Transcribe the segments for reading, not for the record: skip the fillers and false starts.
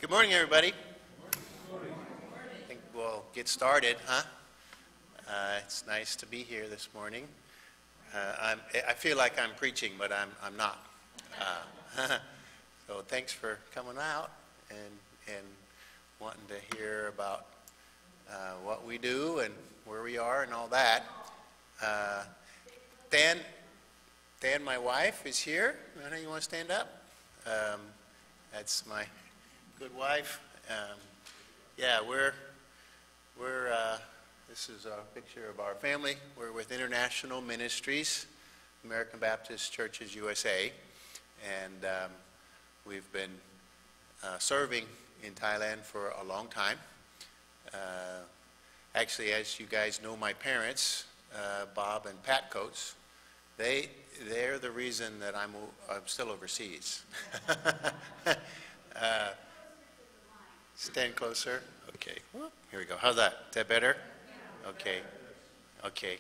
Good morning, everybody. I think we'll get started, huh? It's nice to be here this morning. I feel like I'm preaching, but I'm not. So thanks for coming out and wanting to hear about what we do and where we are and all that. Dan, my wife, is here. Anna, you want to stand up? That's my good wife. Yeah, this is a picture of our family. We're with International Ministries, American Baptist Churches USA, and we've been serving in Thailand for a long time. Actually, as you guys know, my parents, Bob and Pat Coates, they're the reason that I'm still overseas. Stand closer. Okay. Here we go. How's that? Is that better? Okay. Okay.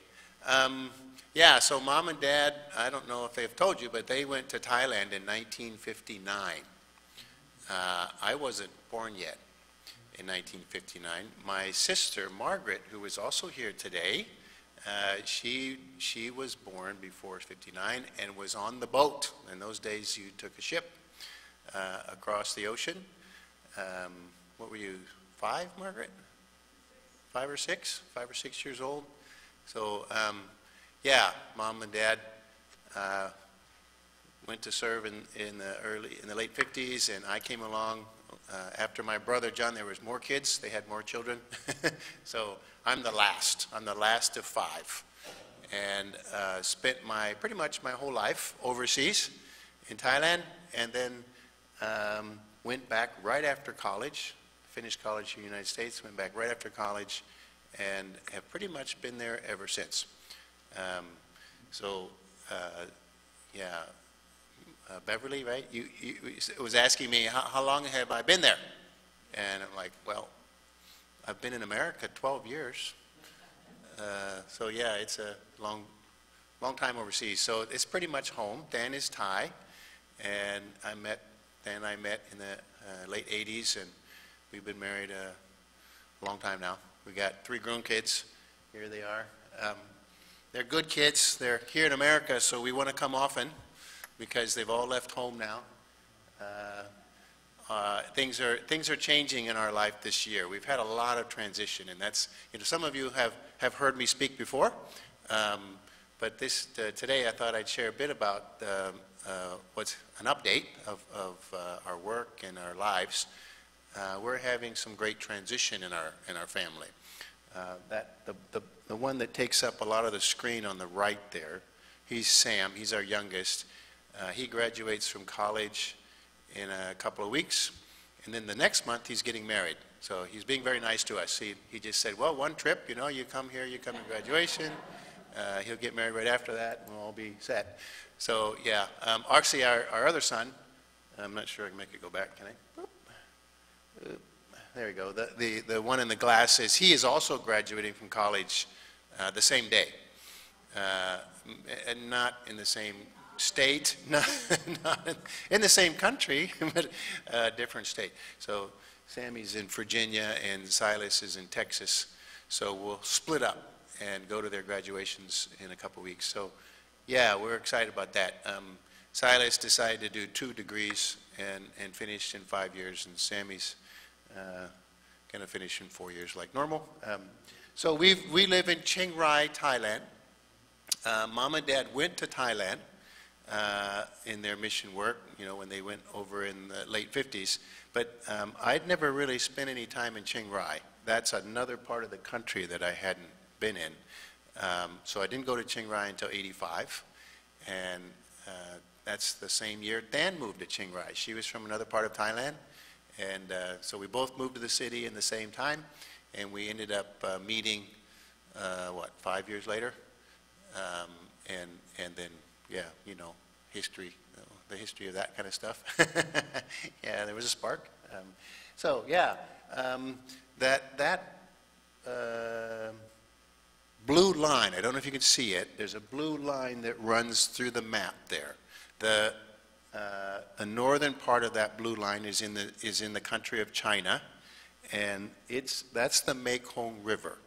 Yeah, so Mom and Dad, I don't know if they've told you, but they went to Thailand in 1959. I wasn't born yet in 1959. My sister, Margaret, who is also here today, she was born before 59 and was on the boat. In those days, you took a ship across the ocean. What were you, 5, Margaret? 5 or 6? 5 or 6 years old. So, yeah, Mom and Dad went to serve in the late 50s, and I came along after my brother John. There was more kids; they had more children. So I'm the last. I'm the last of 5, and spent pretty much my whole life overseas in Thailand, and then went back right after college. Finished college in the United States, went back right after college, and have pretty much been there ever since. Beverly, right? You was asking me, how long have I been there? And I'm like, well, I've been in America 12 years. So yeah, it's a long time overseas. So it's pretty much home. Dan is Thai, and Dan and I met in the late 80s, and we've been married a long time now. We got 3 grown kids. Here they are. They're good kids. They're here in America, so we want to come often because they've all left home now. Things are changing in our life this year. We've had a lot of transition, and that's, some of you have heard me speak before, but today I thought I'd share a bit about what's an update of our work and our lives. We're having some great transition in our family. The one that takes up a lot of the screen on the right there, he's Sam. He's our youngest. He graduates from college in a couple of weeks, and then the next month he's getting married. So he's being very nice to us. He just said, well, one trip, you come here, you come to graduation. He'll get married right after that, and we'll all be set. So yeah, actually our other son, I'm not sure I can make it go back, can I? There we go. The one in the glasses, he is also graduating from college the same day, and not in the same state, not in the same country, but a different state. So Sammy's in Virginia and Silas is in Texas. So we'll split up and go to their graduations in a couple weeks. So yeah, we're excited about that. Silas decided to do 2 degrees and finished in 5 years, and Sammy's going to finish in 4 years like normal. So we live in Chiang Rai, Thailand. Mom and Dad went to Thailand in their mission work, when they went over in the late 50s. But I'd never really spent any time in Chiang Rai. That's another part of the country that I hadn't been in. So I didn't go to Chiang Rai until 85. And that's the same year Dan moved to Chiang Rai. She was from another part of Thailand. And so we both moved to the city in the same time, and we ended up meeting, 5 years later, and then, yeah, history, the history of that kind of stuff. Yeah, there was a spark. So yeah, that blue line, I don't know if you can see it, there's a blue line that runs through the map there. the northern part of that blue line is in the country of China, and that's the Mekong River.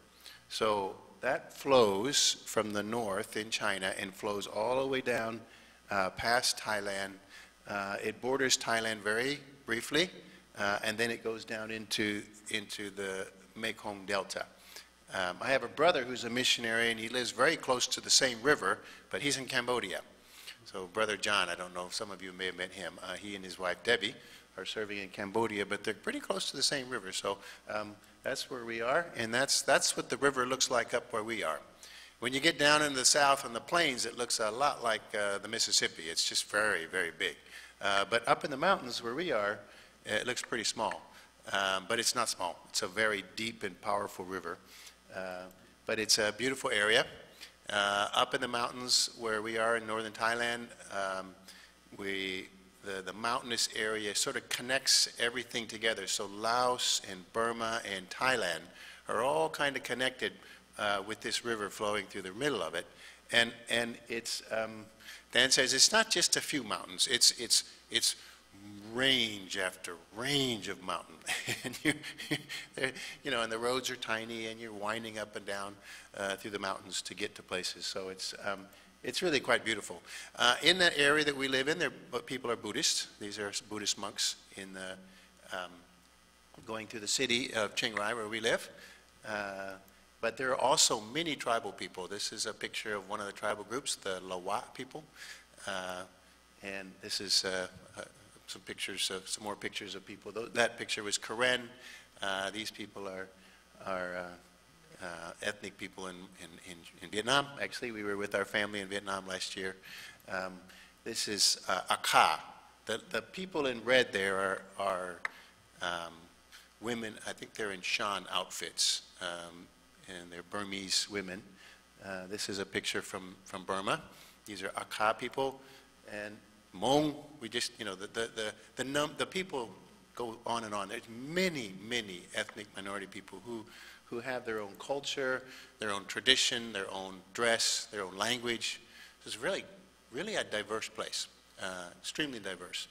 So that flows from the north in China and flows all the way down past Thailand. It borders Thailand very briefly, and then it goes down into the Mekong Delta. I have a brother who's a missionary, and he lives very close to the same river, but he's in Cambodia. So Brother John, I don't know if some of you may have met him. He and his wife Debbie are serving in Cambodia, but they're pretty close to the same river. So that's where we are, and that's what the river looks like up where we are. When you get down in the south on the plains, it looks a lot like the Mississippi. It's just very, very big. But up in the mountains where we are, it looks pretty small. But it's not small. It's a very deep and powerful river. But it's a beautiful area. Up in the mountains where we are in northern Thailand, the mountainous area sort of connects everything together. So Laos and Burma and Thailand are all kind of connected with this river flowing through the middle of it. And it's, Dan says, it's not just a few mountains. It's range after range of mountain. And and the roads are tiny, and you're winding up and down through the mountains to get to places. So it's really quite beautiful. In that area that we live in, people are Buddhists. These are Buddhist monks going through the city of Chiang Rai where we live. But there are also many tribal people. This is a picture of one of the tribal groups, the Lawa people. And this is some more pictures of people. That picture was Karen. These people are ethnic people in Vietnam. Actually, we were with our family in Vietnam last year. This is Akha. The people in red there are women. I think they're in Shan outfits, and they're Burmese women. This is a picture from Burma. These are Akha people, and Hmong. We just, the people go on and on. There's many, many ethnic minority people who have their own culture, their own tradition, their own dress, their own language. It's really, really a diverse place, extremely diverse.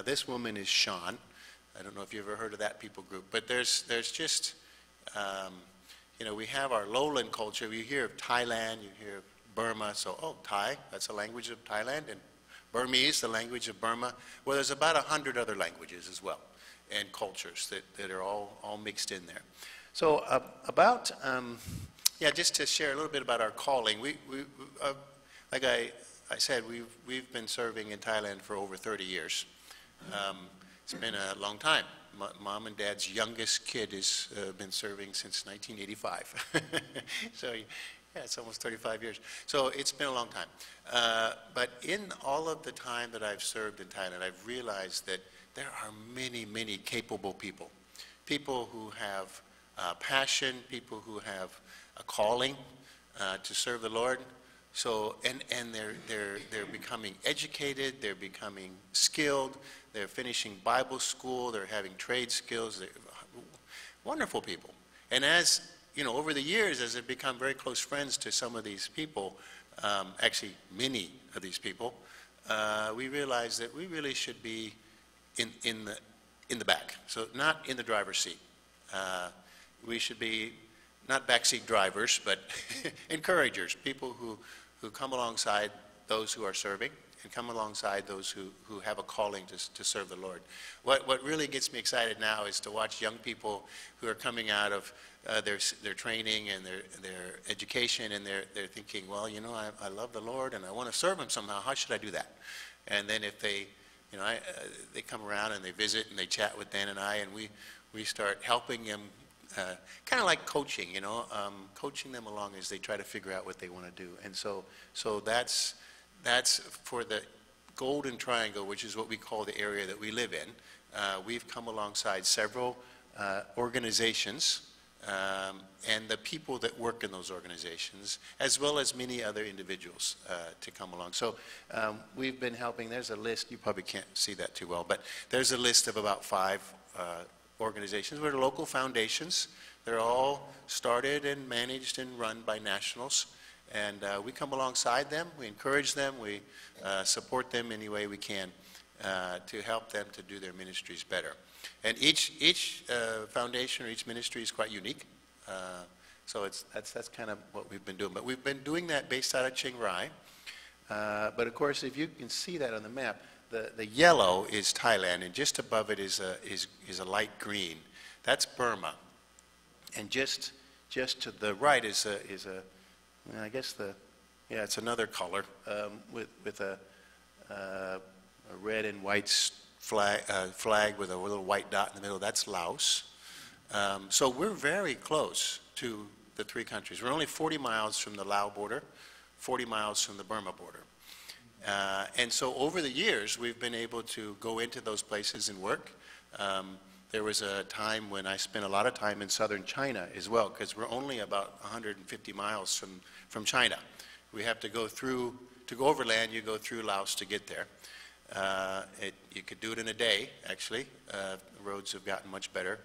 This woman is Shan. I don't know if you've ever heard of that people group, but there's just, we have our lowland culture. You hear of Thailand, you hear of Burma, so, Thai, that's the language of Thailand, and Burmese, the language of Burma. Well, there's about 100 other languages as well, and cultures that are all mixed in there. So just to share a little bit about our calling, like I said, we've been serving in Thailand for over 30 years. It's been a long time. Mom and Dad's youngest kid has been serving since 1985. So it's almost 35 years. So it's been a long time. But in all of the time that I've served in Thailand, I've realized that there are many, many capable people. People who have passion, people who have a calling to serve the Lord. So, and they're becoming educated, they're becoming skilled, they're finishing Bible school, they're having trade skills. They're wonderful people. And as over the years, as I've become very close friends to some of these people, actually many of these people, we realized that we really should be in the back, so not in the driver's seat. We should be not backseat drivers, but encouragers, people who come alongside those who are serving and come alongside those who have a calling to serve the Lord. What really gets me excited now is to watch young people who are coming out of their training and their education, and they're thinking, well, I love the Lord and I want to serve Him somehow. How should I do that? And then if they, they come around and they visit and they chat with Dan and I, and we start helping them, kind of like coaching, coaching them along as they try to figure out what they want to do. And so that's for the Golden Triangle, which is what we call the area that we live in. We've come alongside several organizations and the people that work in those organizations, as well as many other individuals to come along. So we've been helping. There's a list. You probably can't see that too well, but there's a list of about 5 organizations. We're local foundations. They're all started and managed and run by nationals. And we come alongside them. We encourage them. We support them any way we can to help them to do their ministries better. And each foundation or each ministry is quite unique. So that's kind of what we've been doing. But we've been doing that based out of Chiang Rai. But of course, if you can see that on the map, the yellow is Thailand, and just above it is a light green. That's Burma. And just to the right is I guess it's another color with a red and white flag with a little white dot in the middle. That's Laos. So we're very close to the three countries. We're only 40 miles from the Lao border, 40 miles from the Burma border. And so over the years, we've been able to go into those places and work. There was a time when I spent a lot of time in southern China as well, because we're only about 150 miles from China. We have to go overland, you go through Laos to get there. You could do it in a day, actually. The roads have gotten much better.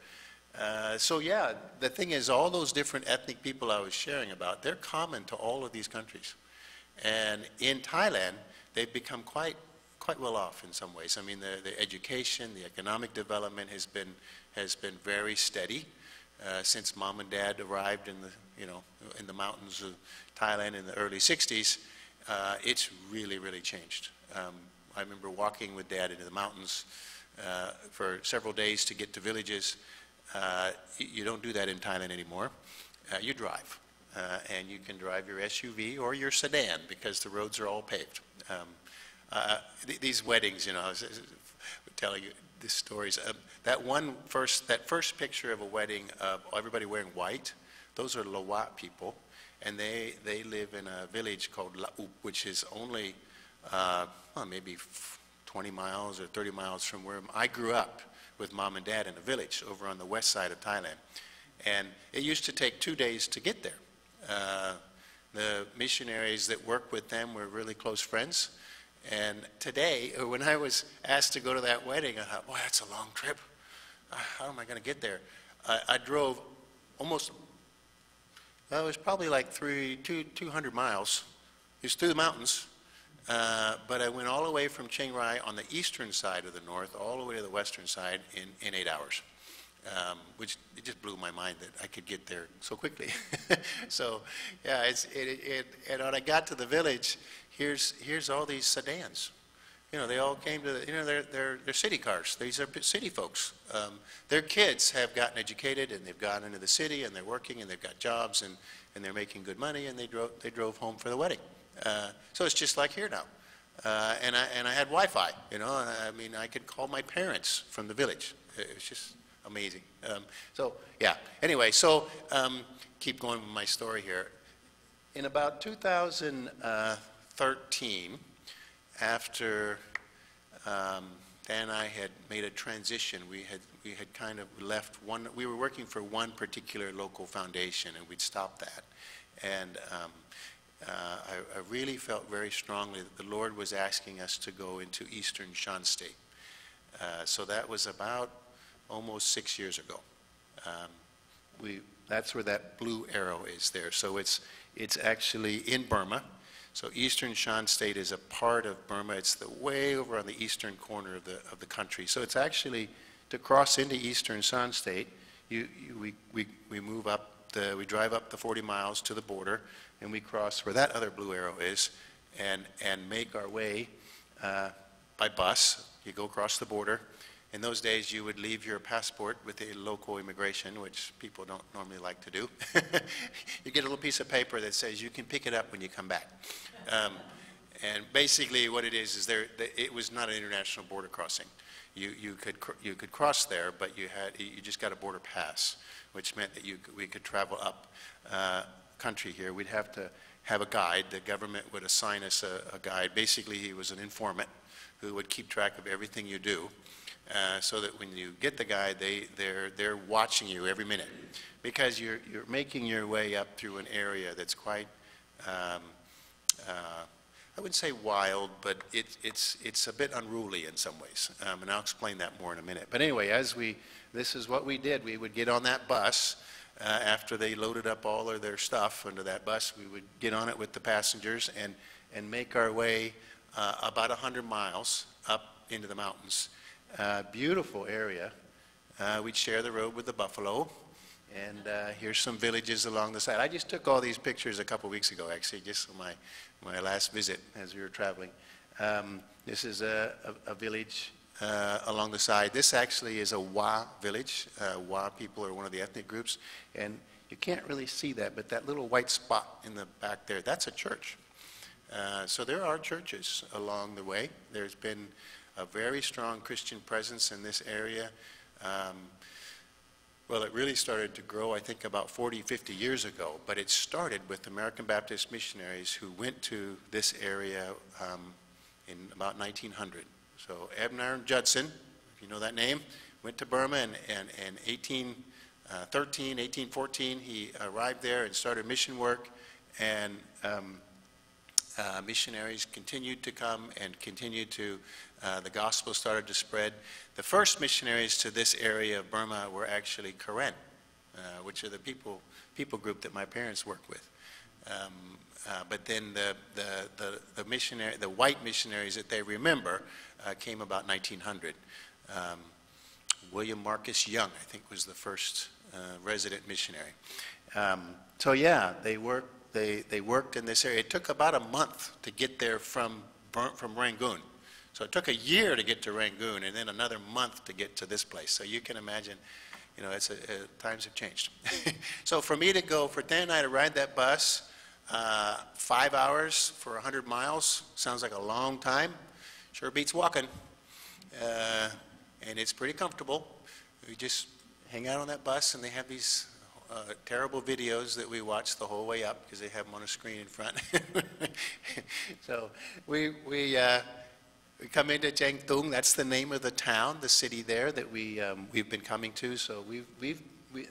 So yeah, the thing is, all those different ethnic people I was sharing about, they're common to all of these countries. And in Thailand, they've become quite well off in some ways. I mean, the education, the economic development has been very steady since Mom and Dad arrived in the mountains of Thailand in the early 60s. It's really changed. I remember walking with Dad into the mountains for several days to get to villages. You don't do that in Thailand anymore. You drive. And you can drive your SUV or your sedan because the roads are all paved. These weddings, I was telling you these stories. That first picture of a wedding of everybody wearing white, those are Lawat people, and they live in a village called Laup, which is only maybe 20 miles or 30 miles from where I grew up with Mom and Dad in a village over on the west side of Thailand. And it used to take 2 days to get there. The missionaries that worked with them were really close friends. And today, when I was asked to go to that wedding, I thought, boy, that's a long trip. How am I going to get there? I drove almost, it was probably like 200 miles. It was through the mountains. But I went all the way from Chiang Rai on the eastern side of the north, all the way to the western side in 8 hours. Which it just blew my mind that I could get there so quickly. So, yeah, and when I got to the village, here's all these sedans. They all came to they're city cars. These are city folks. Their kids have gotten educated and they've gotten into the city and they're working and they've got jobs and they're making good money and they drove home for the wedding. So it's just like here now. And I had Wi-Fi. I mean, I could call my parents from the village. It was just amazing. So yeah, anyway, so keep going with my story here. In about 2013, after Dan and I had made a transition, we had kind of left we were working for one particular local foundation and we'd stopped that. And I really felt very strongly that the Lord was asking us to go into Eastern Shan State. So that was about almost 6 years ago. That's where that blue arrow is there. So it's actually in Burma. So Eastern Shan State is a part of Burma. It's the way over on the eastern corner of the country. So it's actually, to cross into Eastern Shan State, we move up we drive up the 40 miles to the border, and we cross where that other blue arrow is, and make our way by bus. You go across the border. In those days, you would leave your passport with the local immigration, which people don't normally like to do. You get a little piece of paper that says you can pick it up when you come back. And basically what it is it was not an international border crossing. You could cross there, but you just got a border pass, which meant that we could travel up country here. We'd have to have a guide. The government would assign us a guide. Basically, he was an informant who would keep track of everything you do. So that when you get the guide, they're watching you every minute, because you're making your way up through an area that's quite, I wouldn't say wild, but it's a bit unruly in some ways, and I'll explain that more in a minute. But anyway, this is what we did. We would get on that bus after they loaded up all of their stuff onto that bus. We would get on it with the passengers and make our way about 100 miles up into the mountains. Beautiful area. We'd share the road with the buffalo. And here's some villages along the side. I just took all these pictures a couple weeks ago, actually, just on my last visit as we were traveling. This is a village along the side. This actually is a Wa village. Wa people are one of the ethnic groups. And you can't really see that, but that little white spot in the back there, that's a church. So there are churches along the way. There's been a very strong Christian presence in this area. Well, it really started to grow, I think, about 40, 50 years ago, but it started with American Baptist missionaries who went to this area in about 1900. So Abner Judson, if you know that name, went to Burma in 1813, 1814. He arrived there and started mission work, and missionaries continued to come and continued to, the gospel started to spread. The first missionaries to this area of Burma were actually Karen, which are the people group that my parents worked with. But then the white missionaries that they remember came about 1900. William Marcus Young, I think, was the first resident missionary. So yeah, they worked in this area. It took about a month to get there from Rangoon. So it took a year to get to Rangoon, and then another month to get to this place. So you can imagine, you know, times have changed. So for me to go, for Dan and I to ride that bus, 5 hours for 100 miles, sounds like a long time. Sure beats walking. And it's pretty comfortable. We just hang out on that bus, and they have these terrible videos that we watch the whole way up because they have them on a screen in front. So we come into Cheng Tung. That's the name of the town, the city there that we've been coming to. So and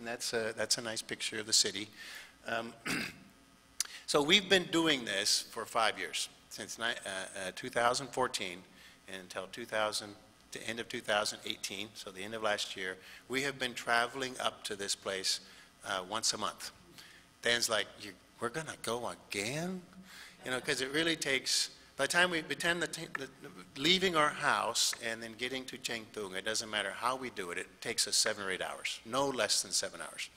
that's a nice picture of the city. So we've been doing this for 5 years, since 2014 until the end of 2018, so the end of last year. We have been traveling up to this place once a month. Dan's like, we're going to go again? You know, because it really takes, by the time we leaving our house and then getting to Cheng Tung, it doesn't matter how we do it, it takes us 7 or 8 hours, no less than 7 hours.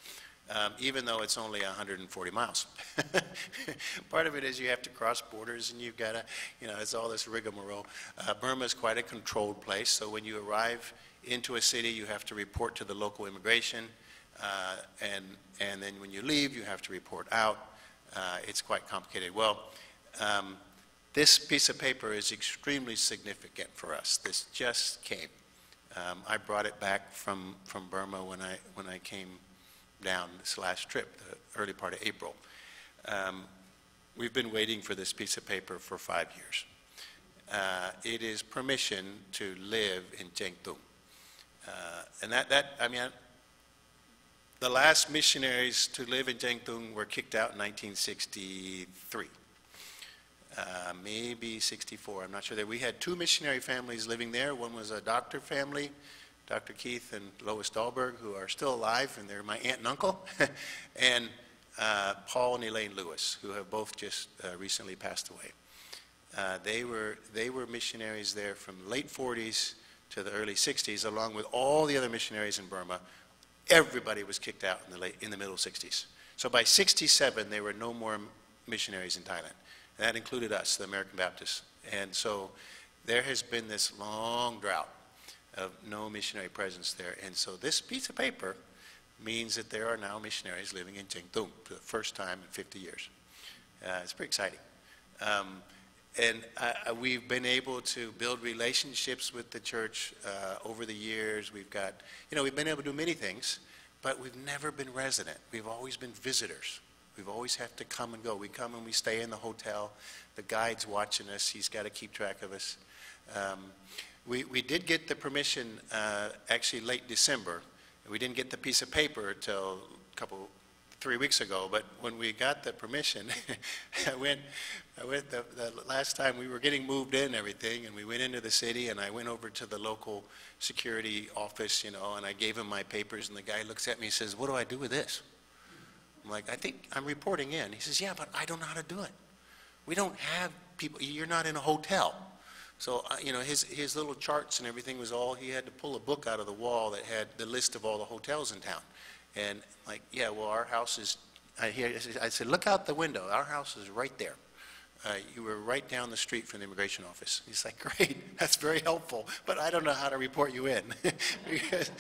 Even though it's only 140 miles. Part of it is you have to cross borders, and you've got to, you know, it's all this rigmarole. Burma is quite a controlled place, so when you arrive into a city, you have to report to the local immigration, and then when you leave, you have to report out. It's quite complicated. Well, this piece of paper is extremely significant for us. This just came. I brought it back from Burma when I came down this last trip, the early part of April. We've been waiting for this piece of paper for 5 years. It is permission to live in Cheng Tung. And I mean, the last missionaries to live in Cheng Tung were kicked out in 1963. Maybe 64, I'm not sure. We had 2 missionary families living there. One was a doctor family, Dr. Keith and Lois Dahlberg, who are still alive, and they're my aunt and uncle, and Paul and Elaine Lewis, who have both just recently passed away. They were missionaries there from the late 40s to the early 60s, along with all the other missionaries in Burma. Everybody was kicked out in the middle 60s. So by 67, there were no more missionaries in Thailand. And that included us, the American Baptists. And so there has been this long drought of no missionary presence there. And so this piece of paper means that there are now missionaries living in Cheng Tung for the first time in 50 years. It's pretty exciting. And we've been able to build relationships with the church over the years. We've got, you know, we've been able to do many things, but we've never been resident. We've always been visitors. We've always had to come and go. We come and we stay in the hotel. The guide's watching us. He's got to keep track of us. We did get the permission actually late December. We didn't get the piece of paper until 3 weeks ago, but when we got the permission, I went the last time we were getting moved in and everything, and we went into the city, and I went over to the local security office, you know, and I gave him my papers, and the guy looks at me and says, "What do I do with this?" I'm like, "I think I'm reporting in." He says, "Yeah, but I don't know how to do it. We don't have people, you're not in a hotel. So, you know, his little charts and everything was all, he had to pull a book out of the wall that had the list of all the hotels in town. And like, yeah, well, our house is, I said, look out the window. Our house is right there. You were right down the street from the immigration office. He's like, great, that's very helpful, but I don't know how to report you in. Because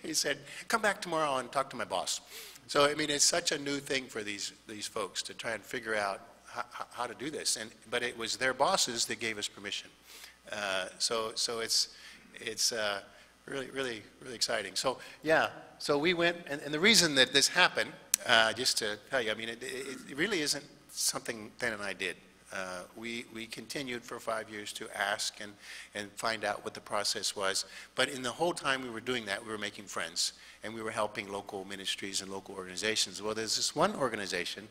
he said, come back tomorrow and talk to my boss. So, I mean, it's such a new thing for these folks to try and figure out how to do this. But it was their bosses that gave us permission. So it's really exciting. So, yeah, so we went, and the reason that this happened, just to tell you, I mean, it really isn't something Dan and I did. We continued for 5 years to ask and find out what the process was. But in the whole time we were doing that, we were making friends, and we were helping local ministries and local organizations. Well, there's this one organization,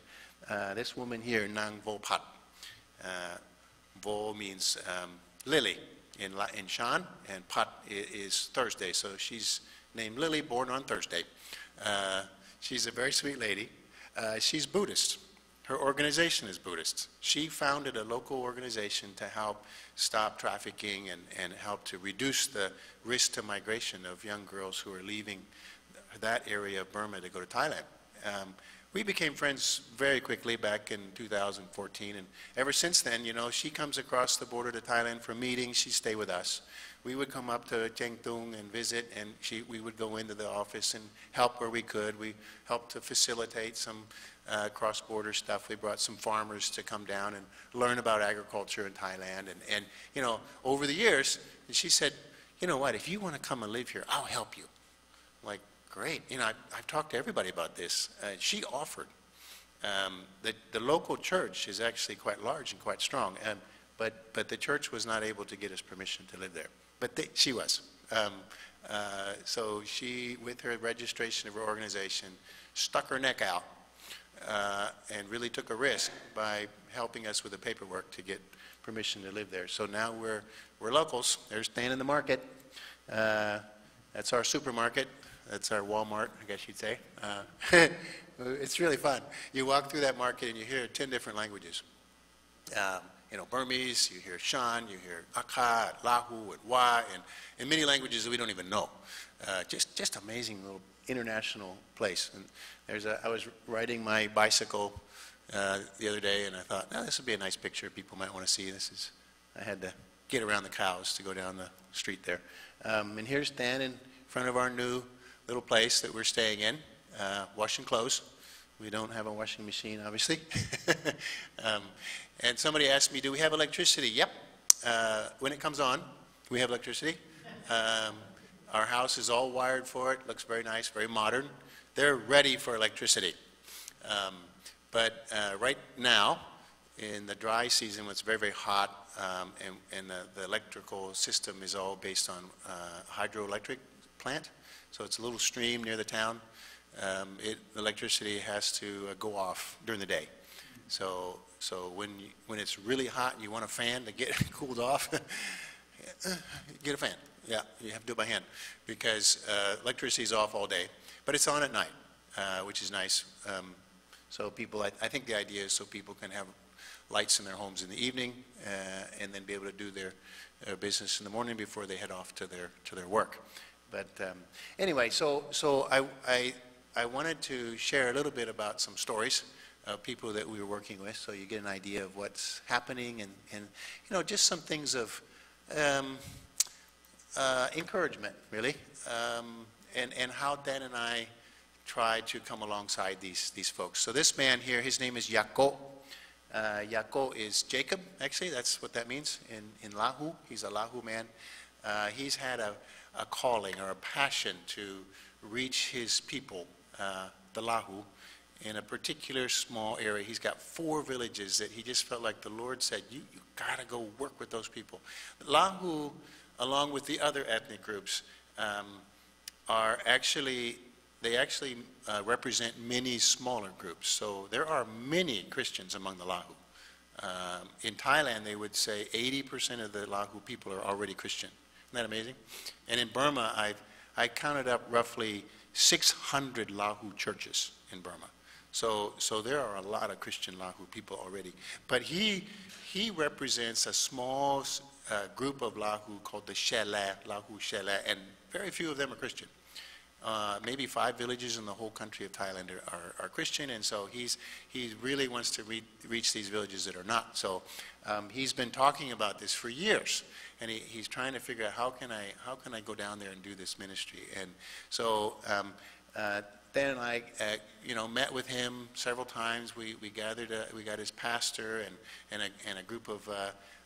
this woman here, Nang Vo Pat. Vo means Lily in Shan, and Pat is Thursday, so she's named Lily, born on Thursday. She's a very sweet lady. She's Buddhist. Her organization is Buddhist. She founded a local organization to help stop trafficking and help to reduce the risk to migration of young girls who are leaving that area of Burma to go to Thailand. We became friends very quickly back in 2014, and ever since then, you know, she comes across the border to Thailand for meetings. She'd stay with us. We would come up to Cheng Tung and visit, and we would go into the office and help where we could. We helped to facilitate some cross-border stuff. We brought some farmers to come down and learn about agriculture in Thailand. And you know, over the years, she said, you know what, if you want to come and live here, I'll help you. I'm like, great. You know, I've talked to everybody about this. She offered. The local church is actually quite large and quite strong, but the church was not able to get us permission to live there. But she was. So she, with her registration of her organization, stuck her neck out and really took a risk by helping us with the paperwork to get permission to live there. So now we're locals. There's Dan in the market. That's our supermarket. That's our Walmart, I guess you'd say. It's really fun. You walk through that market and you hear 10 different languages. You know, Burmese, you hear Shan, you hear Akha, Lahu, and Wa, and many languages that we don't even know. Just amazing little international place. And I was riding my bicycle the other day, and I thought, oh, this would be a nice picture people might want to see. I had to get around the cows to go down the street there. And here's Dan in front of our new little place that we're staying in, washing clothes. We don't have a washing machine, obviously. And somebody asked me, do we have electricity? Yep. When it comes on, we have electricity. Our house is all wired for it. Looks very nice, very modern. They're ready for electricity. But right now, in the dry season, when it's very, very hot, and the electrical system is all based on hydroelectric plant. So it's a little stream near the town. Electricity has to go off during the day. So when it's really hot and you want a fan to get it cooled off, get a fan. Yeah, you have to do it by hand because electricity is off all day, but it's on at night, which is nice. So people, I think the idea is so people can have lights in their homes in the evening and then be able to do their business in the morning before they head off to their work. But anyway, so I wanted to share a little bit about some stories of people that we were working with, so you get an idea of what's happening and you know, just some things of encouragement, really, and how Dan and I try to come alongside these folks. So this man here, his name is Yako. Yako is Jacob, actually. That's what that means in Lahu. He's a Lahu man. He's had a calling or a passion to reach his people, the Lahu, in a particular small area. He's got 4 villages that he just felt like the Lord said, you got to go work with those people. Lahu, along with the other ethnic groups, they actually represent many smaller groups. So there are many Christians among the Lahu. In Thailand, they would say 80% of the Lahu people are already Christian. Isn't that amazing? And in Burma, I counted up roughly 600 Lahu churches in Burma. So there are a lot of Christian Lahu people already. But he represents a small group of Lahu called the Lahu Shela, and very few of them are Christian. Maybe 5 villages in the whole country of Thailand are Christian, and so he really wants to reach these villages that are not. So he's been talking about this for years, and he's trying to figure out how can I go down there and do this ministry. And so Dan and I, met with him several times. We got his pastor and a group of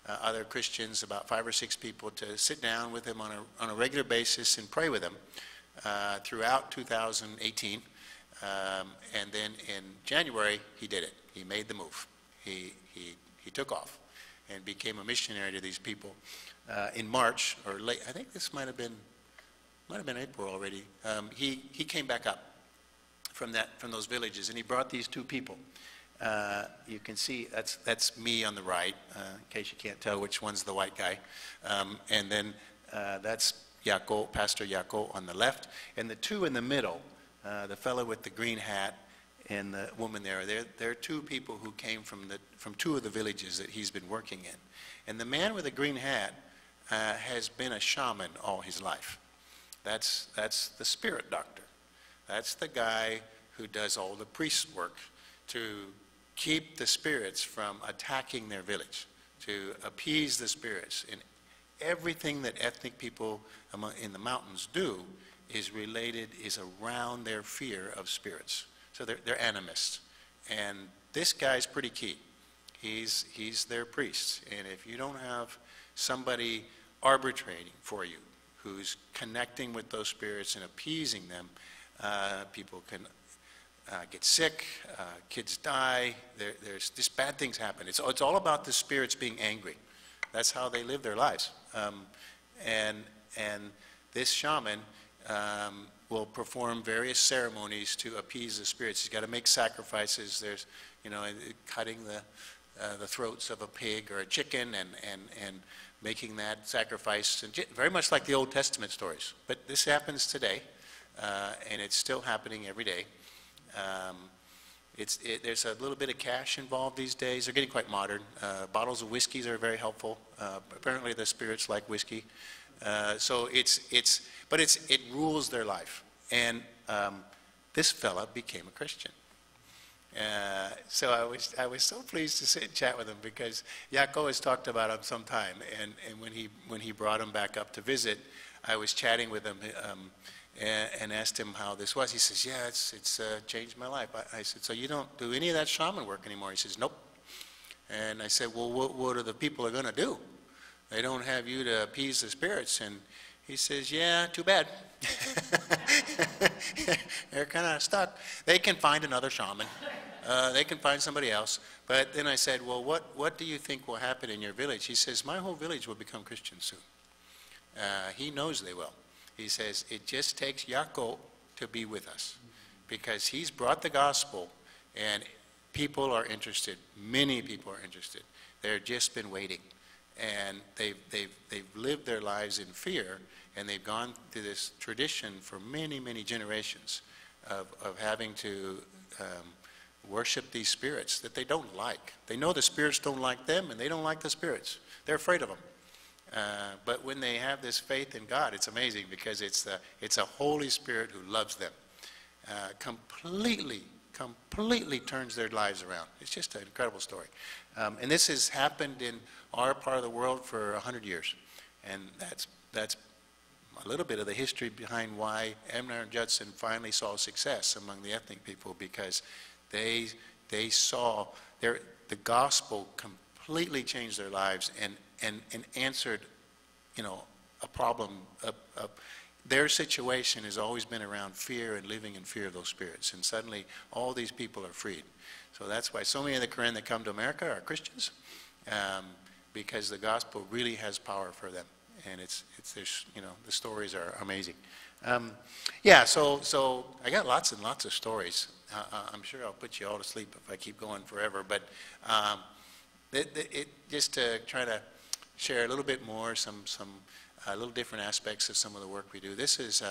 other Christians, about 5 or 6 people, to sit down with him on a regular basis and pray with him throughout 2018. And then in January, he did it. He made the move. He took off and became a missionary to these people. In March, or late, I think this might have been April already, he came back up from those villages, and he brought these 2 people. You can see that's me on the right, in case you can't tell which one's the white guy. And then that's Yako, Pastor Yako on the left, and the 2 in the middle, the fellow with the green hat and the woman there, they're 2 people who came from 2 of the villages that he's been working in. And the man with the green hat has been a shaman all his life. That's the spirit doctor. That's the guy who does all the priest work to keep the spirits from attacking their village, to appease the spirits. And everything that ethnic people in the mountains do is around their fear of spirits. So they're animists. And this guy's pretty key. He's their priest. And if you don't have somebody arbitrating for you who's connecting with those spirits and appeasing them, people can get sick, kids die, there's just bad things happen. It's all about the spirits being angry. That's how they live their lives. And this shaman will perform various ceremonies to appease the spirits. He's got to make sacrifices. There's, cutting the throats of a pig or a chicken and making that sacrifice, and very much like the Old Testament stories. But this happens today, and it's still happening every day. There's a little bit of cash involved these days. They're getting quite modern. Bottles of whiskeys are very helpful. Apparently the spirits like whiskey. So it rules their life. And this fella became a Christian. So I was so pleased to sit and chat with him, because Yako has talked about him sometime, and when he brought him back up to visit, I was chatting with him and asked him how this was. He says, yeah, it's changed my life. I said, so you don't do any of that shaman work anymore? He says, nope. And I said, well, what are the people going to do? They don't have you to appease the spirits. And he says, yeah, too bad. They're kind of stuck. They can find another shaman. They can find somebody else. But then I said, well, what do you think will happen in your village? He says, my whole village will become Christian soon. He knows they will. He says, it just takes Yako to be with us, because he's brought the gospel and people are interested. Many people are interested. They've just been waiting. And they've lived their lives in fear, and they've gone through this tradition for many, many generations of having to worship these spirits that they don't like. They know the spirits don't like them, and they don't like the spirits. They're afraid of them. But when they have this faith in God, it's amazing, because it's a Holy Spirit who loves them. Completely turns their lives around. It's just an incredible story. And this has happened in our part of the world for 100 years. And that's a little bit of the history behind why Emner and Judson finally saw success among the ethnic people, because they saw the gospel completely changed their lives and answered, a problem. Their situation has always been around fear and living in fear of those spirits, and suddenly all these people are freed. So that's why so many of the Karen that come to America are Christians, because the gospel really has power for them, and the stories are amazing. So I got lots and lots of stories. I'm sure I'll put you all to sleep if I keep going forever, but just to try to share a little bit more, some little different aspects of some of the work we do. This is,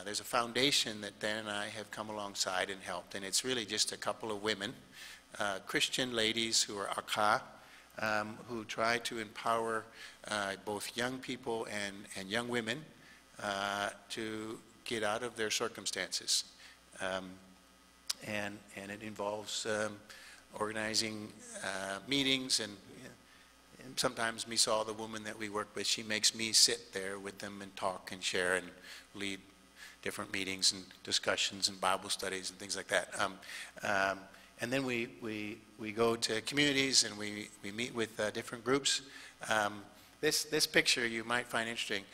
there's a foundation that Dan and I have come alongside and helped, and it's really just a couple of women, Christian ladies who are Akha, who try to empower both young people and young women to get out of their circumstances. And it involves organizing meetings, and sometimes Misal, the woman that we work with, she makes me sit there with them and talk and share and lead different meetings and discussions and Bible studies and things like that. And then we go to communities and we meet with different groups. This picture you might find interesting.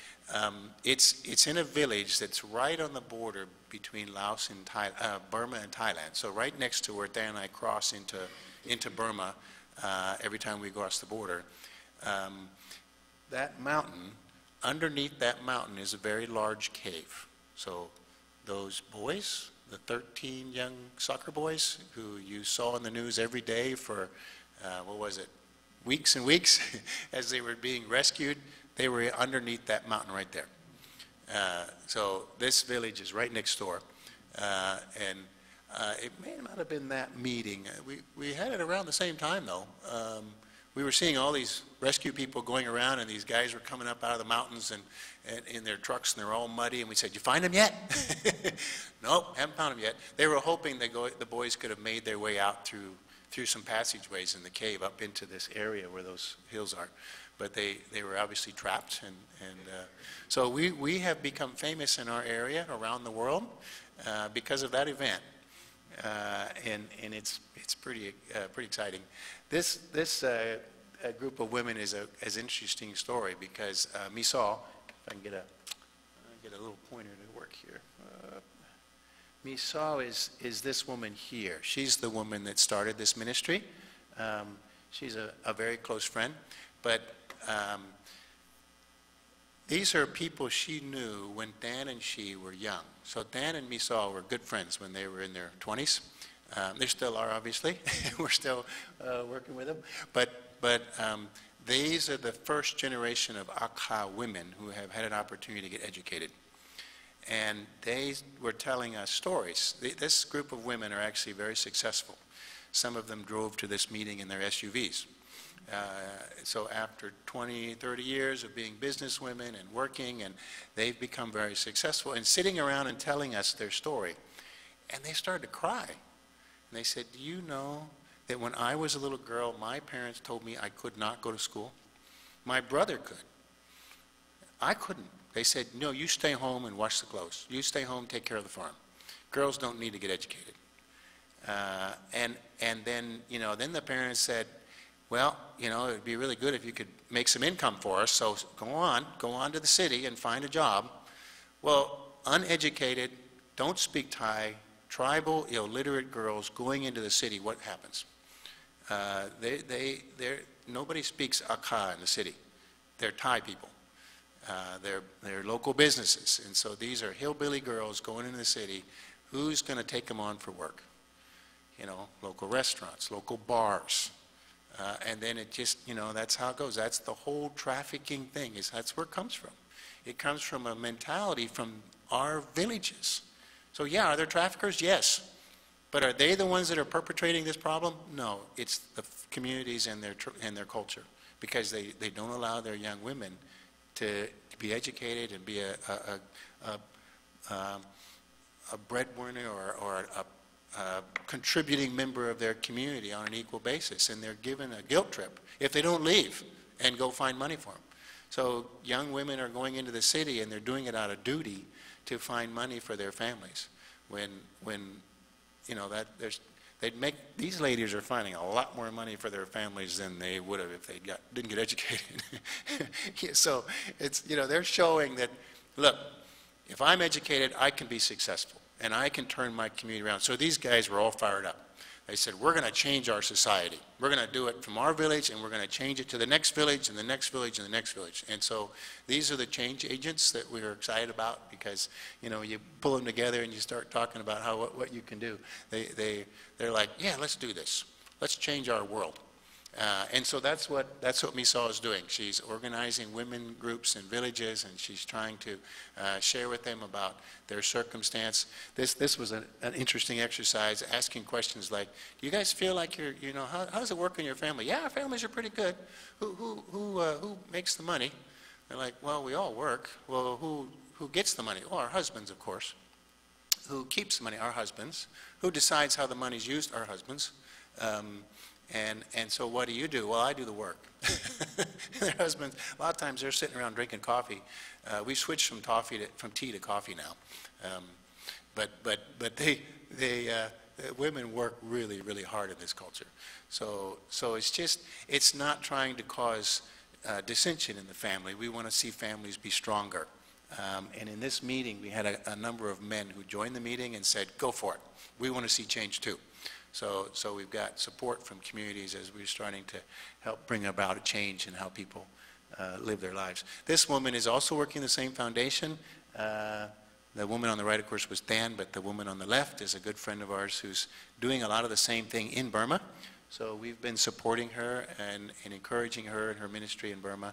It's in a village that's right on the border between Laos and Burma and Thailand. So right next to where Dan and I cross into Burma every time we cross the border. That mountain, underneath that mountain is a very large cave. So those boys, the 13 young soccer boys who you saw in the news every day for, what was it, weeks and weeks as they were being rescued, they were underneath that mountain right there. So this village is right next door. And it may not have been that meeting. We had it around the same time, though. We were seeing all these rescue people going around, and these guys were coming up out of the mountains and in their trucks, and they're all muddy. And we said, "You find them yet?" Nope, haven't found them yet. They were hoping the boys could have made their way out through some passageways in the cave up into this area where those hills are. But they were obviously trapped. So we have become famous in our area around the world because of that event. And it's pretty exciting. This group of women is an interesting story because Misal, if I can get a little pointer to work here. Misal is this woman here. She's the woman that started this ministry. She's a very close friend, but these are people she knew when Dan and she were young. So Dan and Misal were good friends when they were in their 20s. They still are, obviously. We're still working with them. But these are the first generation of Akha women who have had an opportunity to get educated. And they were telling us stories. This group of women are actually very successful. Some of them drove to this meeting in their SUVs. So after 20, 30 years of being businesswomen and working, and they've become very successful and sitting around and telling us their story. And they started to cry. And they said, "Do you know that when I was a little girl, my parents told me I could not go to school? My brother could. I couldn't. They said, no, you stay home and wash the clothes. You stay home, take care of the farm. Girls don't need to get educated." And then, then the parents said, "Well, it would be really good if you could make some income for us, so go on to the city and find a job." Well, uneducated, don't speak Thai, tribal, illiterate girls going into the city, what happens? Nobody speaks Akha in the city. They're Thai people. They're local businesses. And so these are hillbilly girls going into the city. Who's going to take them on for work? Local restaurants, local bars. And then it just, that's how it goes. That's the whole trafficking thing. That's where it comes from. It comes from a mentality from our villages. So yeah, are there traffickers? Yes. But are they the ones that are perpetrating this problem? No, it's the communities and their culture, because they don't allow their young women to be educated and be a breadwinner or a contributing member of their community on an equal basis, and they're given a guilt trip if they don't leave and go find money for them. So young women are going into the city and they're doing it out of duty to find money for their families. When these ladies are finding a lot more money for their families than they would have if they didn't get educated. So it's, they're showing that, look, if I'm educated, I can be successful and I can turn my community around. So these guys were all fired up. They said, we're going to change our society. We're going to do it from our village, and we're going to change it to the next village, and the next village, and the next village. And so these are the change agents that we are excited about, because, you pull them together and you start talking about what you can do. They're like, yeah, let's do this. Let's change our world. And so that's what Misal is doing. She's organizing women groups in villages, and she's trying to share with them about their circumstance. This was an interesting exercise, asking questions like, do you guys feel like how does it work in your family? Yeah, our families are pretty good. Who makes the money? They're like, well, we all work. Well, who gets the money? Well, our husbands, of course. Who keeps the money? Our husbands. Who decides how the money's used? Our husbands. And so what do you do? Well, I do the work. Their husbands, a lot of times they're sitting around drinking coffee. We switched from tea to coffee now. But women work really, really hard in this culture. So it's not trying to cause dissension in the family. We want to see families be stronger. And in this meeting, we had a number of men who joined the meeting and said, go for it. We want to see change too. So we've got support from communities as we're starting to help bring about a change in how people live their lives. This woman is also working the same foundation. The woman on the right, of course, was Dan, but the woman on the left is a good friend of ours who's doing a lot of the same thing in Burma. So we've been supporting her and encouraging her in her ministry in Burma.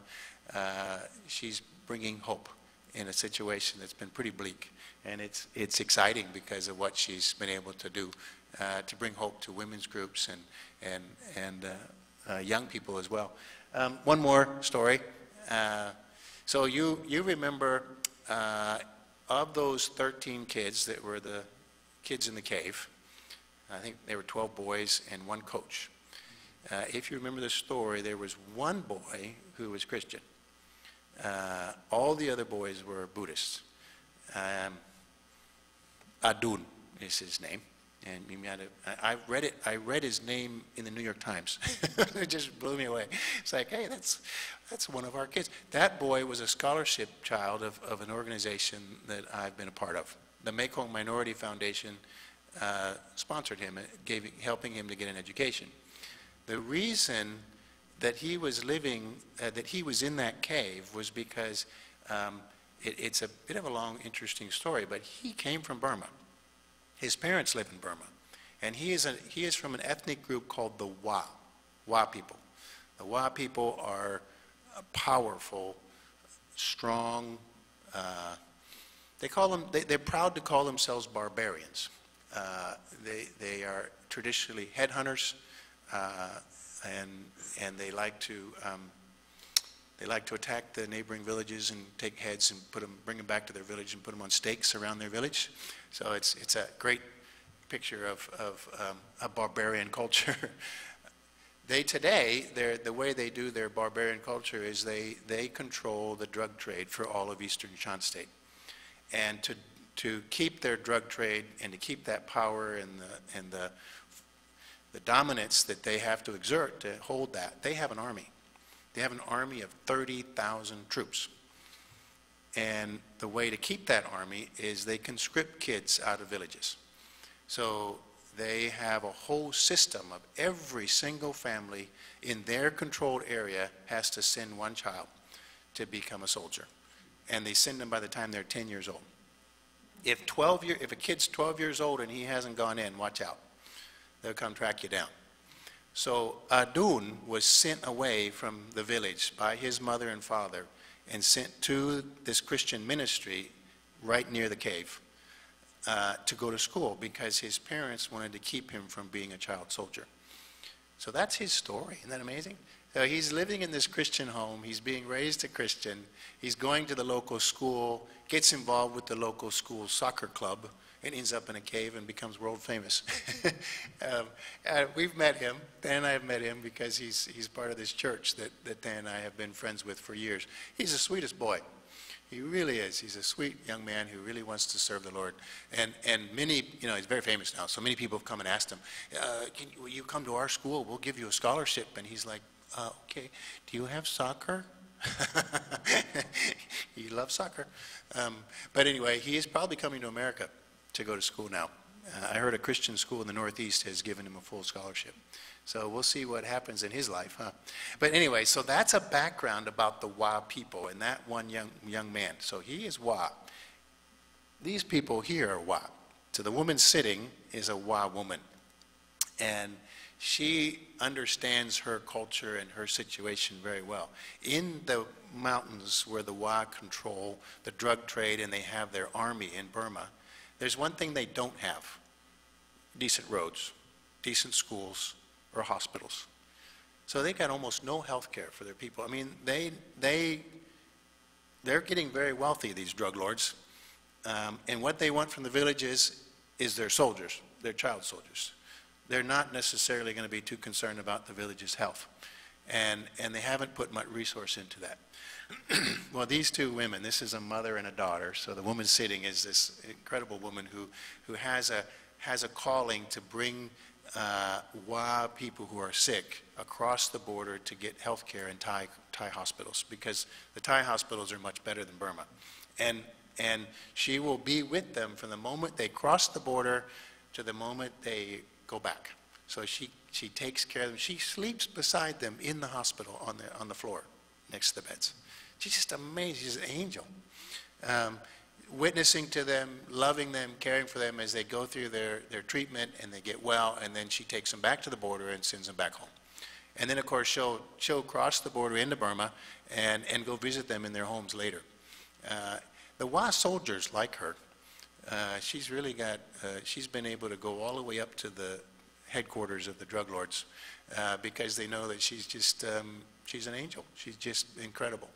She's bringing hope in a situation that's been pretty bleak. And it's exciting because of what she's been able to do to bring hope to women's groups and young people as well. One more story. So you remember of those 13 kids that were the kids in the cave, I think there were 12 boys and one coach. If you remember the story, there was one boy who was Christian. All the other boys were Buddhists. Adun is his name. And I read his name in the New York Times. It just blew me away. It's like, hey, that's one of our kids. That boy was a scholarship child of an organization that I've been a part of. The Mekong Minority Foundation sponsored him, helping him to get an education. The reason that he was living, that he was in that cave was because it's a bit of a long, interesting story, but he came from Burma. His parents live in Burma, and he is from an ethnic group called the Wa people. The Wa people are powerful, strong. They're proud to call themselves barbarians. They are traditionally headhunters, and they like to attack the neighboring villages and take heads and bring them back to their village and put them on stakes around their village. So it's a great picture of a barbarian culture. The way they do their barbarian culture is they control the drug trade for all of eastern Shan State. And to keep their drug trade and to keep that power and the dominance that they have to exert to hold that, they have an army. They have an army of 30,000 troops. And the way to keep that army is they conscript kids out of villages. So they have a whole system of every single family in their controlled area has to send one child to become a soldier. And they send them by the time they're 10 years old. If a kid's 12 years old and he hasn't gone in, watch out. They'll come track you down. So Adun was sent away from the village by his mother and father and sent to this Christian ministry right near the cave to go to school because his parents wanted to keep him from being a child soldier. So that's his story. Isn't that amazing? So he's living in this Christian home. He's being raised a Christian. He's going to the local school, gets involved with the local school soccer club, and ends up in a cave and becomes world famous. We've met him. Dan and I have met him because he's part of this church that Dan and I have been friends with for years. He's the sweetest boy. He really is. He's a sweet young man who really wants to serve the Lord. And many, he's very famous now, so many people have come and asked him, will you come to our school? We'll give you a scholarship. And he's like, okay, do you have soccer? He loves soccer. But anyway, he is probably coming to America to go to school now. I heard a Christian school in the Northeast has given him a full scholarship. So we'll see what happens in his life, huh? But anyway, so that's a background about the Wa people and that one young man. So he is Wa. These people here are Wa. So the woman sitting is a Wa woman. And she understands her culture and her situation very well. In the mountains where the Wa control the drug trade and they have their army in Burma, there's one thing they don't have: decent roads, decent schools, or hospitals. So they got almost no health care for their people. I mean, they're getting very wealthy, these drug lords. And what they want from the villages is their soldiers, their child soldiers. They're not necessarily going to be too concerned about the village's health. And they haven't put much resource into that. Well, these two women, this is a mother and a daughter. So the woman sitting is this incredible woman who has a calling to bring Wa people who are sick across the border to get health care in Thai hospitals, because the Thai hospitals are much better than Burma. And she will be with them from the moment they cross the border to the moment they go back. So she takes care of them. She sleeps beside them in the hospital on the floor next to the beds. She's just amazing. She's an angel. Witnessing to them, loving them, caring for them as they go through their treatment and they get well, and then she takes them back to the border and sends them back home. And then, of course, she'll cross the border into Burma and go visit them in their homes later. The Wa soldiers like her. She's really got, she's been able to go all the way up to the headquarters of the drug lords because they know that she's just, she's an angel. She's just incredible.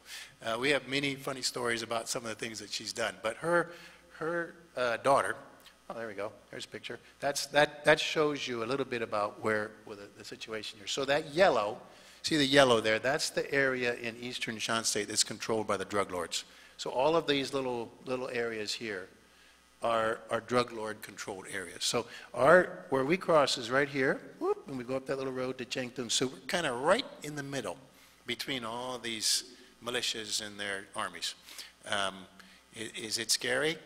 We have many funny stories about some of the things that she's done. But her daughter, oh, there we go. There's a picture. That shows you a little bit about where the situation here. So that yellow, see the yellow there, that's the area in eastern Shan State that's controlled by the drug lords. So all of these little areas here are drug lord controlled areas. So where we cross is right here, whoop, and we go up that little road to Chengtung. So we're kind of right in the middle between all these militias and their armies. Is it scary?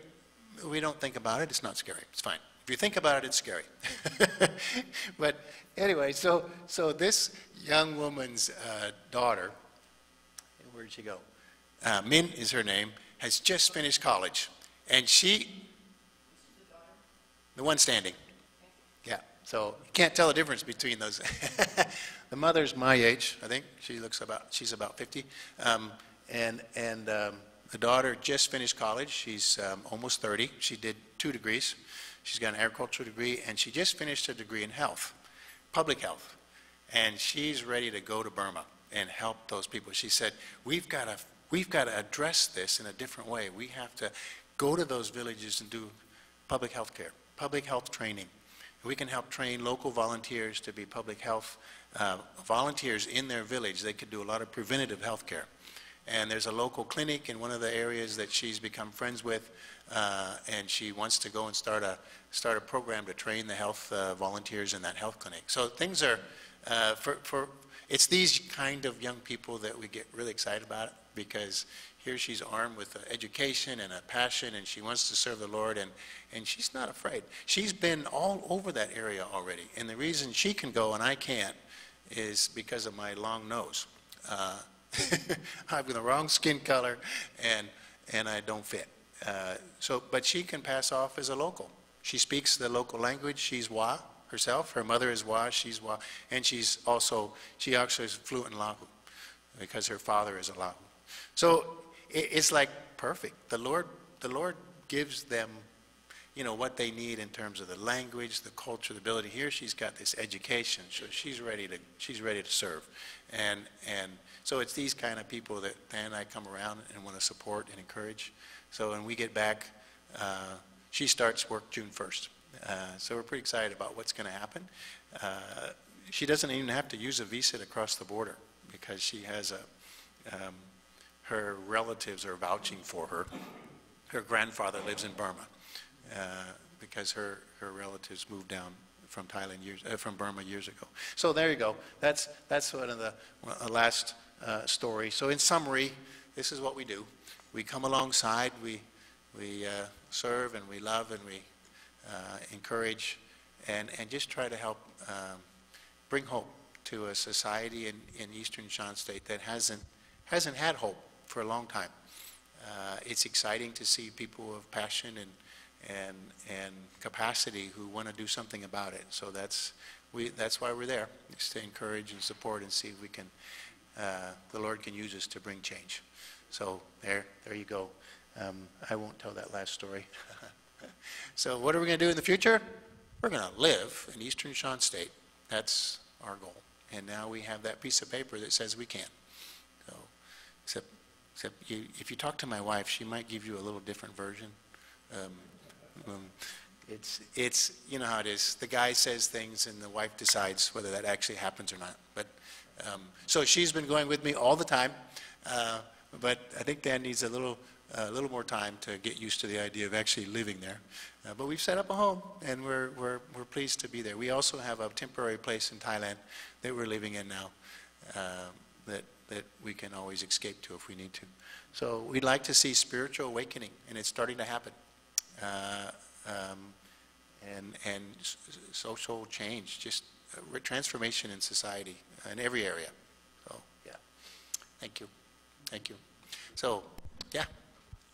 We don't think about it. It's not scary. It's fine. If you think about it, it's scary. But anyway, so this young woman's daughter, where did she go? Min is her name, has just finished college. And the one standing. Yeah, so you can't tell the difference between those. The mother's my age, I think. She's about 50. And the daughter just finished college. She's almost 30. She did 2 degrees. She's got an agricultural degree, and she just finished a degree in health, public health. And she's ready to go to Burma and help those people. She said, we've got to address this in a different way. We have to go to those villages and do public health care, public health training. We can help train local volunteers to be public health volunteers in their village. They could do a lot of preventative health care. And there's a local clinic in one of the areas that she's become friends with, and she wants to go and start a program to train the health volunteers in that health clinic. So things are, it's these kind of young people that we get really excited about, because here she's armed with education and a passion, and she wants to serve the Lord, and she's not afraid. She's been all over that area already, and the reason she can go and I can't is because of my long nose. I've got the wrong skin color, and I don't fit. But she can pass off as a local. She speaks the local language. She's Wa herself. Her mother is Wa. She's Wa, and she also is fluent in Lahu because her father is a Lahu. So it's like perfect. The Lord gives them, what they need in terms of the language, the culture, the ability. Here she's got this education, so she's ready to serve, and so it's these kind of people that Dan and I come around and want to support and encourage. So when we get back, she starts work June 1st. So we're pretty excited about what's going to happen. She doesn't even have to use a visa to cross the border because she has her relatives are vouching for her. Her grandfather lives in Burma because her relatives moved down from from Burma years ago. So there you go. That's one of the last story. So in summary, this is what we do. We come alongside. We serve and we love and we encourage and just try to help bring hope to a society in Eastern Shan State that hasn't had hope for a long time. It's exciting to see people of passion and capacity who want to do something about it. So that's why we're there, is to encourage and support and see if we can, the Lord can use us to bring change. So there you go. I won't tell that last story. So what are we going to do in the future? We're going to live in Eastern Shan State. That's our goal. And now we have that piece of paper that says we can. So, except if you talk to my wife, she might give you a little different version. It's you know how it is. The guy says things and the wife decides whether that actually happens or not. But so she's been going with me all the time. But I think Dan needs a little more time to get used to the idea of actually living there. But we've set up a home, and we're pleased to be there. We also have a temporary place in Thailand that we're living in now that we can always escape to if we need to. So we'd like to see spiritual awakening, and it's starting to happen. And social change, just transformation in society in every area. So, yeah. Thank you. Thank you. So, yeah.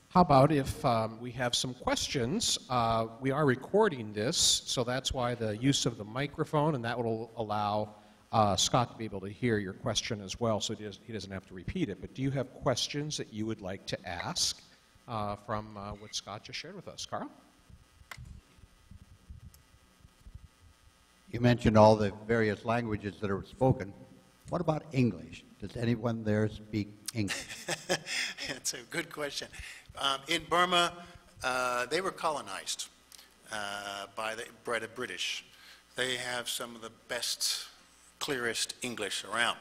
How about if we have some questions? We are recording this, so that's why the use of the microphone, and that will allow Scott to be able to hear your question as well, so he doesn't have to repeat it. But do you have questions that you would like to ask from what Scott just shared with us? Carl? You mentioned all the various languages that are spoken. What about English? Does anyone there speak English? That's a good question. In Burma, they were colonized by the British. They have some of the best, clearest English around.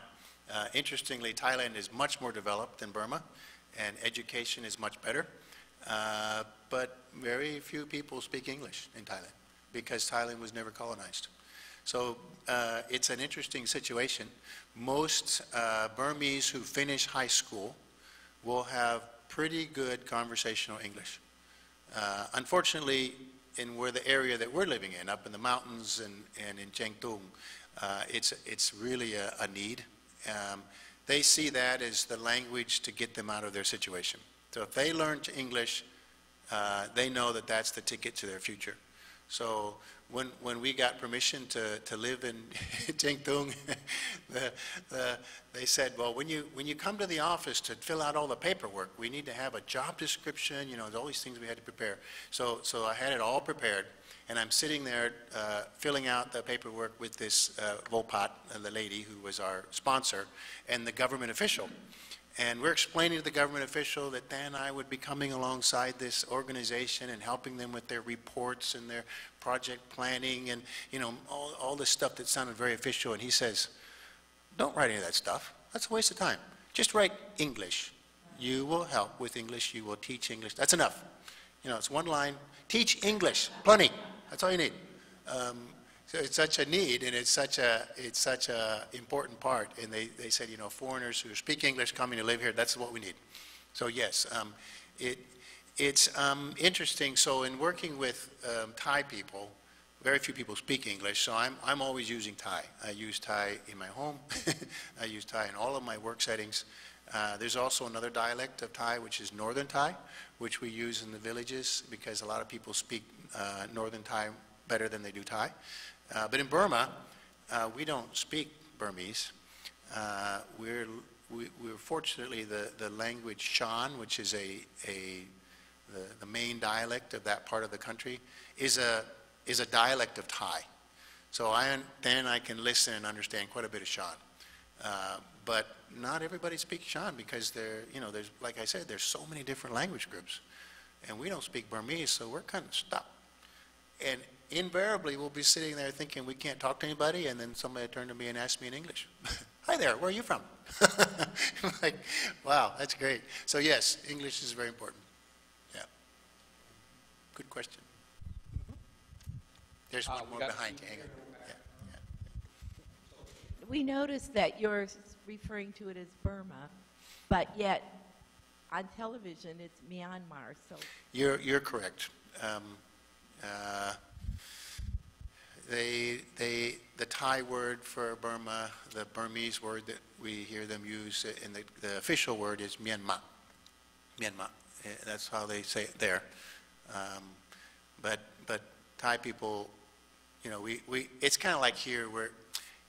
Interestingly, Thailand is much more developed than Burma, and education is much better. But very few people speak English in Thailand because Thailand was never colonized. So it's an interesting situation. Most Burmese who finish high school will have pretty good conversational English. Unfortunately, in the area that we're living in, up in the mountains and in Chengtung, it's really a need. They see that as the language to get them out of their situation. So if they learn English, they know that that's the ticket to their future. So when we got permission to live in Chengtung, they said, well, when you come to the office to fill out all the paperwork, we need to have a job description, you know, all these things we had to prepare. So I had it all prepared, and I'm sitting there filling out the paperwork with this Volpat, the lady who was our sponsor, and the government official. And we're explaining to the government official that Dan and I would be coming alongside this organization and helping them with their reports and their project planning and, you know, all this stuff that sounded very official. And he says, don't write any of that stuff. That's a waste of time. Just write English. You will help with English. You will teach English. That's enough. You know, it's one line. Teach English. Plenty. That's all you need. So it's such a need, and it's such a important part. And they said, you know, foreigners who speak English coming to live here, that's what we need. So yes, it's interesting. So in working with Thai people, very few people speak English. So I'm always using Thai. I use Thai in my home. I use Thai in all of my work settings. There's also another dialect of Thai, which is Northern Thai, which we use in the villages because a lot of people speak Northern Thai better than they do Thai. But in Burma, we don't speak Burmese. We're fortunately the language Shan, which is the main dialect of that part of the country, is a dialect of Thai. So then I can listen and understand quite a bit of Shan. But not everybody speaks Shan because there's, like I said, there's so many different language groups, and we don't speak Burmese, so we're kind of stuck. And invariably, we'll be sitting there thinking we can't talk to anybody, and then somebody turned to me and asked me in English, hi there, where are you from? I'm like, wow, that's great. So yes, English is very important. Yeah. Good question. There's one more behind you. Hang on. Yeah. Yeah. We noticed that you're referring to it as Burma, but yet on television it's Myanmar. So you're correct. The Thai word for Burma, the Burmese word that we hear them use, and the official word is Myanmar. Myanmar. That's how they say it there. But Thai people, you know, it's kind of like here where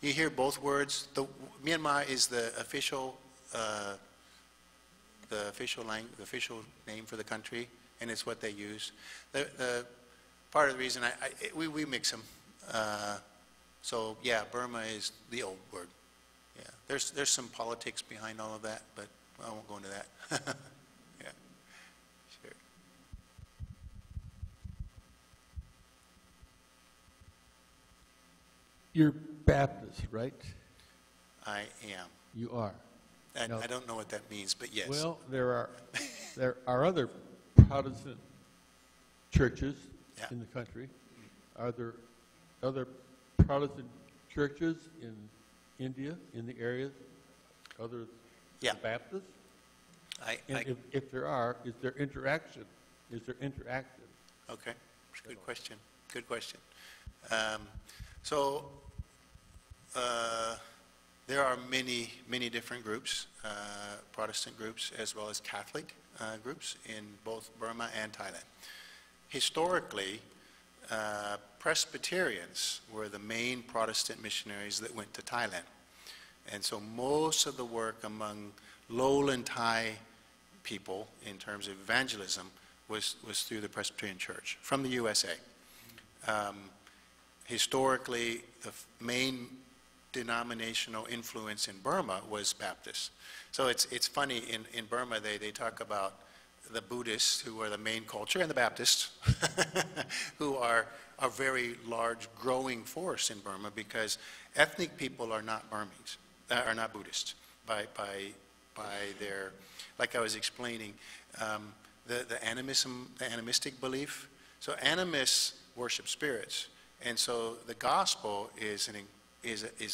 you hear both words. Myanmar is the official name for the country, and it's what they use. The part of the reason we mix them. So yeah, Burma is the old word. Yeah, there's some politics behind all of that, but I won't go into that. Yeah, sure. You're Baptist, right? I am. You are. And No. I don't know what that means, but yes. Well, there are other Protestant churches Yeah. in the country. Are there other Protestant churches in India, in the area, other Yeah. than Baptists? And I if there are, is there interaction? Is there interactive? Okay, good question. Good question. So there are many different groups, Protestant groups as well as Catholic groups in both Burma and Thailand. Historically, Presbyterians were the main Protestant missionaries that went to Thailand. And so most of the work among lowland Thai people in terms of evangelism was through the Presbyterian Church from the USA. Historically, the main denominational influence in Burma was Baptist. So it's funny, in Burma they talk about the Buddhists, who are the main culture, and the Baptists, who are a very large growing force in Burma, because ethnic people are not Burmese, are not Buddhists by their, like I was explaining, the animistic belief. So animists worship spirits, and so the gospel is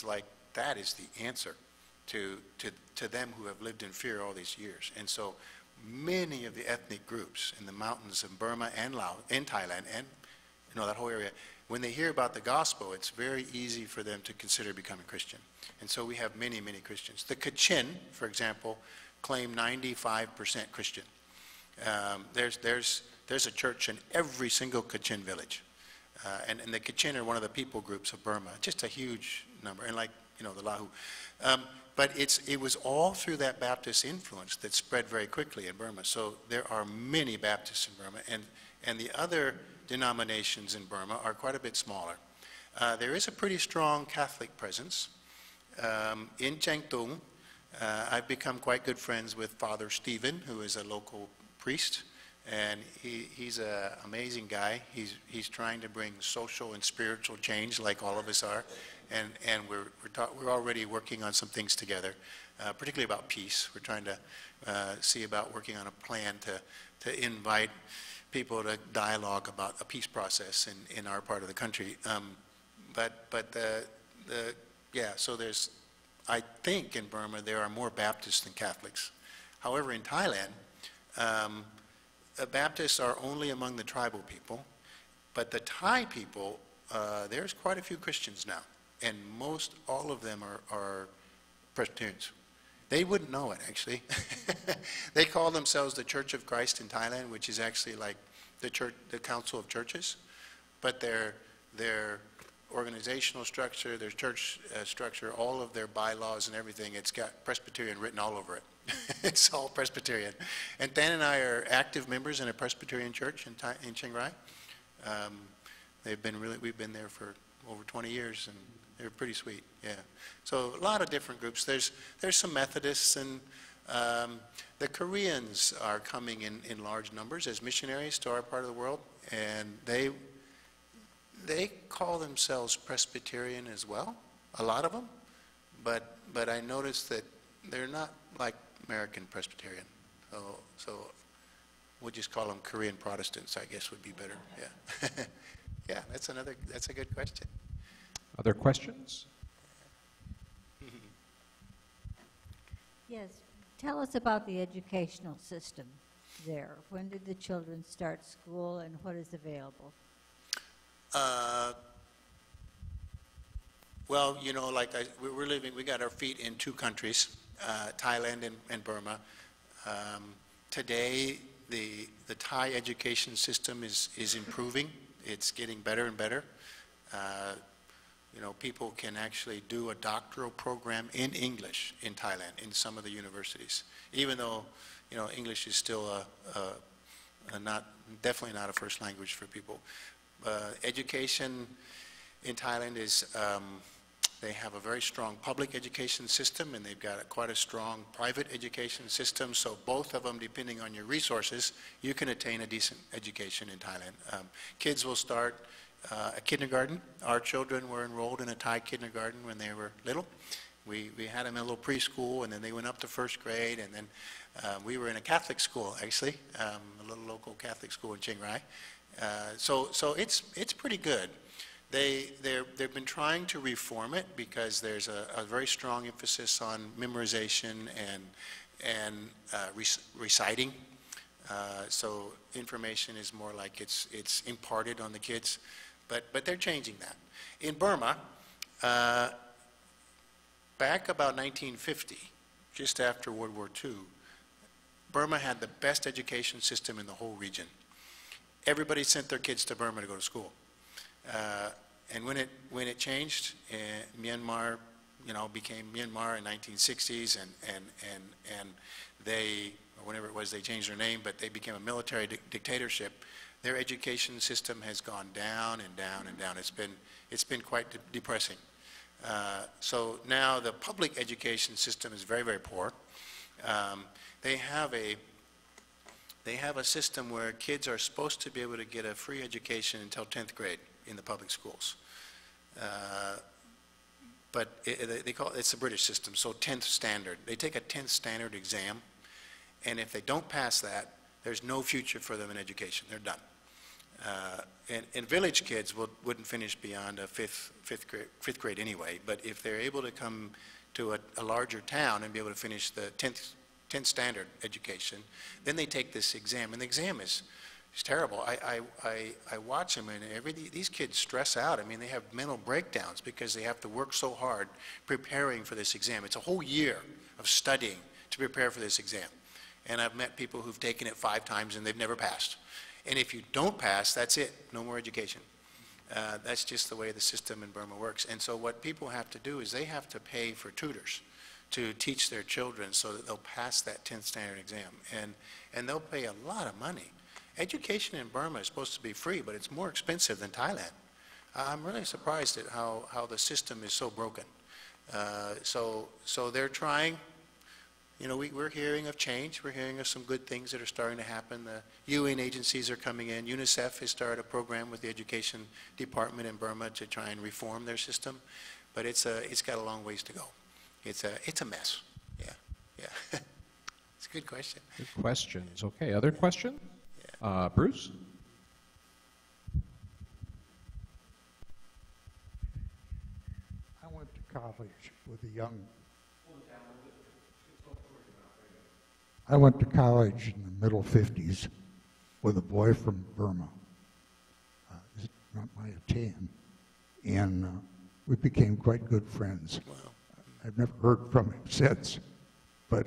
like, that is the answer to them who have lived in fear all these years. And so many of the ethnic groups in the mountains of Burma and Laos, in Thailand, and that whole area, when they hear about the gospel, it's very easy for them to consider becoming Christian. And so we have many Christians. The Kachin, for example, claim 95% Christian. There's a church in every single Kachin village. And the Kachin are one of the people groups of Burma, just a huge number, and like, the Lahu. But it was all through that Baptist influence that spread very quickly in Burma. So there are many Baptists in Burma, and the other denominations in Burma are quite a bit smaller. There is a pretty strong Catholic presence. In Chengtung, I've become quite good friends with Father Stephen, who is a local priest, and he's an amazing guy. He's trying to bring social and spiritual change, like all of us are, and we're already working on some things together, particularly about peace. We're trying to see about working on a plan to invite people to dialogue about a peace process in our part of the country. So there's, I think in Burma there are more Baptists than Catholics. However, in Thailand, Baptists are only among the tribal people, but the Thai people, there's quite a few Christians now, and all of them are Presbyterians. They wouldn't know it, actually. They call themselves the Church of Christ in Thailand, which is actually like the Council of Churches, but their organizational structure, their church structure, all of their bylaws and everything, it's got Presbyterian written all over it. It's all Presbyterian. And Dan and I are active members in a Presbyterian church in Chiang Rai. We've been there for over 20 years, and they're pretty sweet, yeah. So a lot of different groups. There's some Methodists, and the Koreans are coming in large numbers as missionaries to our part of the world, and they call themselves Presbyterian as well, a lot of them, but I noticed that they're not like American Presbyterian, so we'll just call them Korean Protestants, I guess would be better, yeah. Yeah, that's a good question. Other questions? Yes. Tell us about the educational system there. When did the children start school, and what is available? Well, we got our feet in two countries, Thailand and Burma. Today, the Thai education system is improving. It's getting better and better. You know, people can actually do a doctoral program in English in Thailand in some of the universities, even though, you know, English is still definitely not a first language for people. Education in Thailand is, they have a very strong public education system, and they've got quite a strong private education system, so both of them, depending on your resources, you can attain a decent education in Thailand. Kids will start a kindergarten. Our children were enrolled in a Thai kindergarten when they were little. We had them in a little preschool, and then they went up to first grade, and then we were in a Catholic school, actually, a little local Catholic school in Chiang Rai. So it's pretty good. They've been trying to reform it because there's a very strong emphasis on memorization and reciting. So information is more like it's imparted on the kids, but they're changing that. In Burma, back about 1950, just after World War II, Burma had the best education system in the whole region. Everybody sent their kids to Burma to go to school. And when it changed, Myanmar, you know, became Myanmar in 1960s, and they, or whenever it was, they changed their name, but they became a military dictatorship. Their education system has gone down and down and down. It's been quite depressing. So now the public education system is very, very poor. They have a system where kids are supposed to be able to get a free education until 10th grade in the public schools. But they call it, it's a British system, so 10th standard. They take a 10th standard exam, and if they don't pass that, there's no future for them in education. They're done. And village kids wouldn't finish beyond a fifth grade anyway, but if they're able to come to a larger town and be able to finish the 10th standard education, then they take this exam, and the exam is terrible. I watch them, and these kids stress out. I mean, they have mental breakdowns because they have to work so hard preparing for this exam. It's a whole year of studying to prepare for this exam. And I've met people who've taken it 5 times and they've never passed. And if you don't pass, that's it, no more education. That's just the way the system in Burma works. And so what people have to do is they have to pay for tutors to teach their children so that they'll pass that 10th standard exam. And they'll pay a lot of money. Education in Burma is supposed to be free, but it's more expensive than Thailand. I'm really surprised at how the system is so broken. So they're trying. You know, we're hearing of change. We're hearing of some good things that are starting to happen. The UN agencies are coming in. UNICEF has started a program with the education department in Burma to try and reform their system, but it's got a long ways to go. It's a mess. Yeah. It's a good question. Good questions. Okay, other question? Bruce? I went to college with a young... I went to college in the middle 50s with a boy from Burma, Tan, and we became quite good friends. Wow. I've never heard from him since, but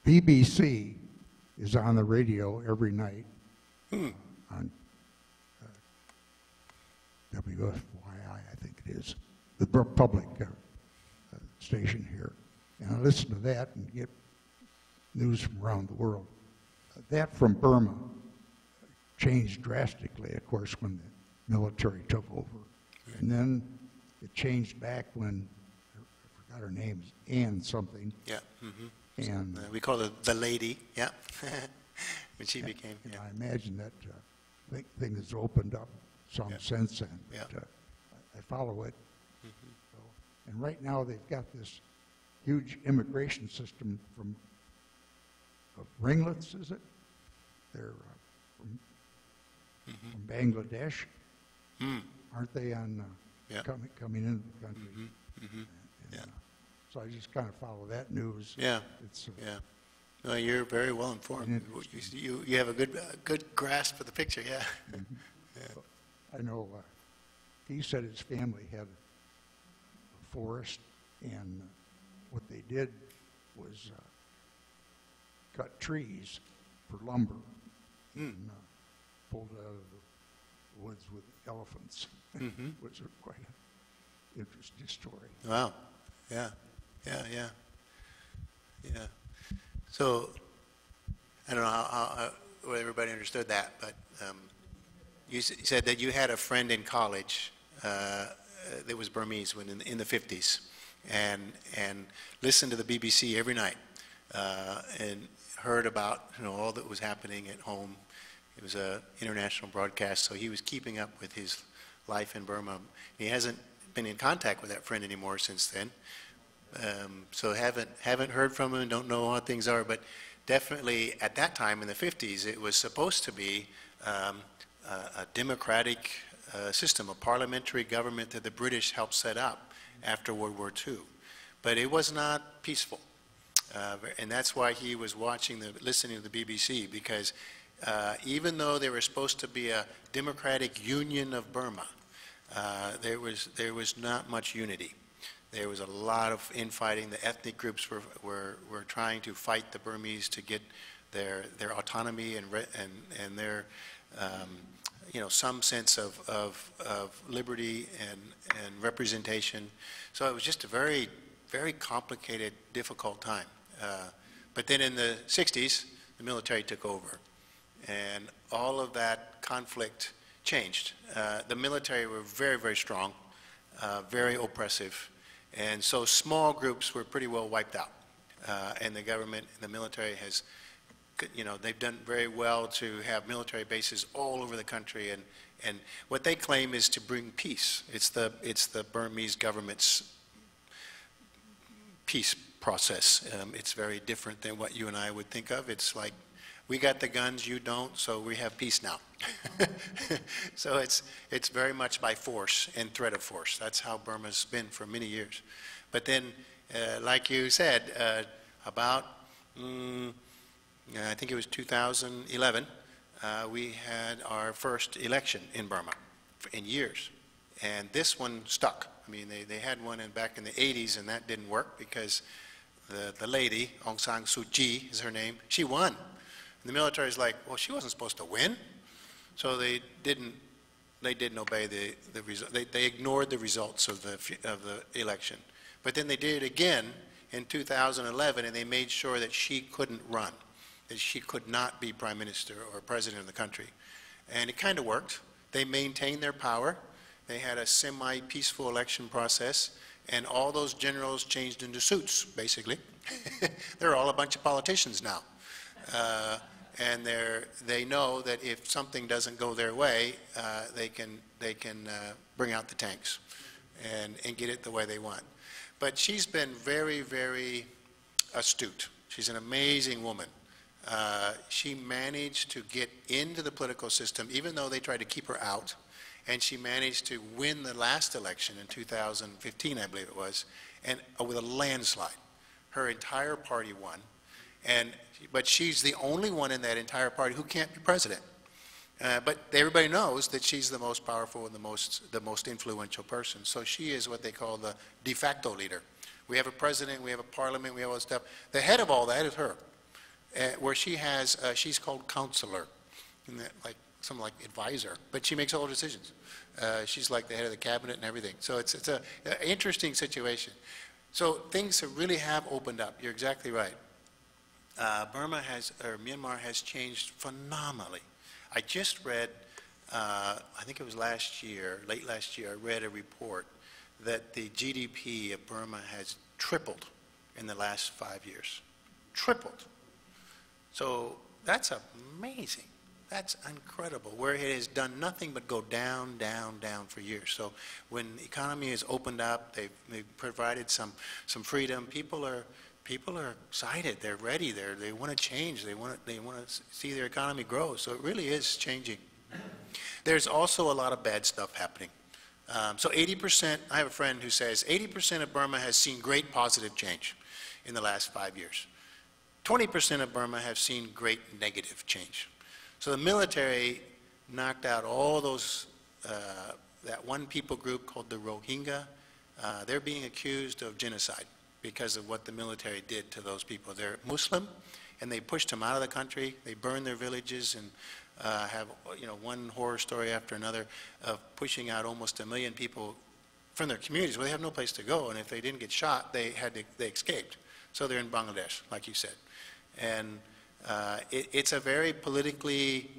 BBC is on the radio every night on WFYI, I think it is, the public station here. And I listen to that and get news from around the world. That from Burma changed drastically, of course, when the military took over. And then it changed back when, I forgot her name, Ann something. Yeah. Mm-hmm. And we call her the lady, yeah. When she became, and yeah. I imagine that thing has opened up some since then. Yeah. But, I follow it. So, and right now they've got this huge immigration system from ringlets, is it? They're from Bangladesh. Aren't they on coming into the country? And, so I just kind of follow that news. Yeah. It's, Yeah. No, you're very well informed. You have a good grasp of the picture, yeah. I know he said his family had a forest, and what they did was cut trees for lumber and pulled it out of the woods was with elephants. Was quite an interesting story. Wow. Yeah. Yeah. Yeah. Yeah. So I don't know how everybody understood that, but you said that you had a friend in college that was Burmese when in the 50s, and listened to the BBC every night and heard about all that was happening at home. It was an international broadcast, so he was keeping up with his life in Burma. He hasn't been in contact with that friend anymore since then, so haven't heard from him. Don't know how things are, but definitely at that time in the 50s, it was supposed to be a democratic system, a parliamentary government that the British helped set up after World War II. But it was not peaceful. And that's why he was listening to the BBC, because even though they were supposed to be a democratic union of Burma, there was not much unity. There was a lot of infighting. The ethnic groups were trying to fight the Burmese to get their autonomy and their some sense of liberty and representation. So it was just a very, very complicated, difficult time. But then in the 60s, the military took over, and all of that conflict changed. The military were very, very strong, very oppressive, and so small groups were pretty well wiped out. And the government and the military has, they've done very well to have military bases all over the country, and what they claim is to bring peace. It's the Burmese government's peace process. It's very different than what you and I would think of. It's like, we got the guns, you don't, so we have peace now. So it's very much by force and threat of force. That's how Burma's been for many years. But then, like you said, about, I think it was 2011, we had our first election in Burma in years. And this one stuck. I mean, they had one back in the 80s, and that didn't work because the lady, Aung San Suu Kyi is her name, she won. And the military's like, well, she wasn't supposed to win. So they didn't obey the result. They ignored the results of the election. But then they did it again in 2011, and they made sure that she couldn't run, that she could not be prime minister or president of the country. And it kind of worked. They maintained their power. They had a semi-peaceful election process, and all those generals changed into suits, basically. They're all a bunch of politicians now. And they know that if something doesn't go their way, they can bring out the tanks and get it the way they want. But she's been very, very astute. She's an amazing woman. She managed to get into the political system, even though they tried to keep her out. And she managed to win the last election in 2015, I believe it was, and with a landslide. Her entire party won. But she's the only one in that entire party who can't be president. But everybody knows that she's the most powerful and the most influential person. So she is what they call the de facto leader. We have a president, we have a parliament, we have all this stuff. The head of all that is her, where she has, she's called counselor, something like advisor, but she makes all the decisions. She's like the head of the cabinet and everything. So it's an interesting situation. So things really have opened up. You're exactly right. Myanmar has changed phenomenally. I just read, I think it was late last year, I read a report that the GDP of Burma has tripled in the last 5 years. Tripled. So that's amazing. That's incredible, where it has done nothing but go down, down, down for years. So when the economy has opened up, they've provided some freedom, people are excited, they're ready, they want to change, they want to see their economy grow. So it really is changing. There's also a lot of bad stuff happening. So 80%, I have a friend who says 80% of Burma has seen great positive change in the last 5 years. 20% of Burma have seen great negative change. So the military knocked out all those, that one people group called the Rohingya. They're being accused of genocide because of what the military did to those people. They're Muslim, and they pushed them out of the country. They burned their villages, and have, one horror story after another of pushing out almost 1 million people from their communities where they have no place to go, and if they didn't get shot, they escaped. So they're in Bangladesh, like you said. And it's a very politically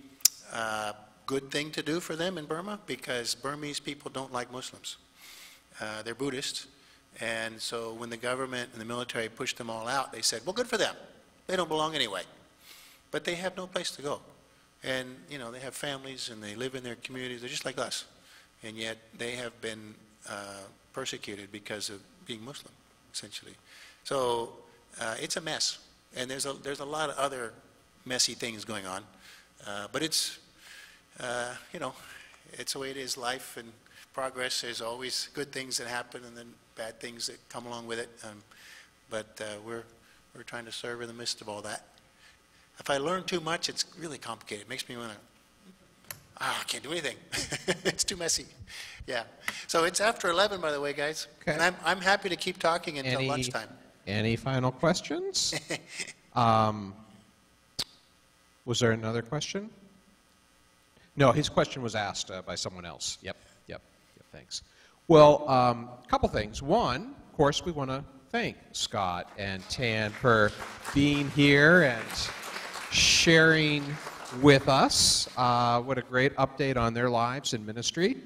good thing to do for them in Burma, because Burmese people don't like Muslims. They're Buddhist, and so when the government and the military pushed them all out, they said, well, good for them. They don't belong anyway. But they have no place to go. And, they have families, and they live in their communities. They're just like us. And yet they have been persecuted because of being Muslim, essentially. So it's a mess. And there's a lot of other messy things going on. But it's, it's the way it is, life and progress. There's always good things that happen and then bad things that come along with it. But we're trying to serve in the midst of all that. If I learn too much, it's really complicated. It makes me want to, I can't do anything. It's too messy. Yeah. So it's after 11, by the way, guys. Okay. And I'm happy to keep talking until lunchtime. Any final questions? Was there another question? No, his question was asked by someone else. Yep, thanks. Well, a couple things. One, of course, we want to thank Scott and Tan for being here and sharing with us. What a great update on their lives in ministry.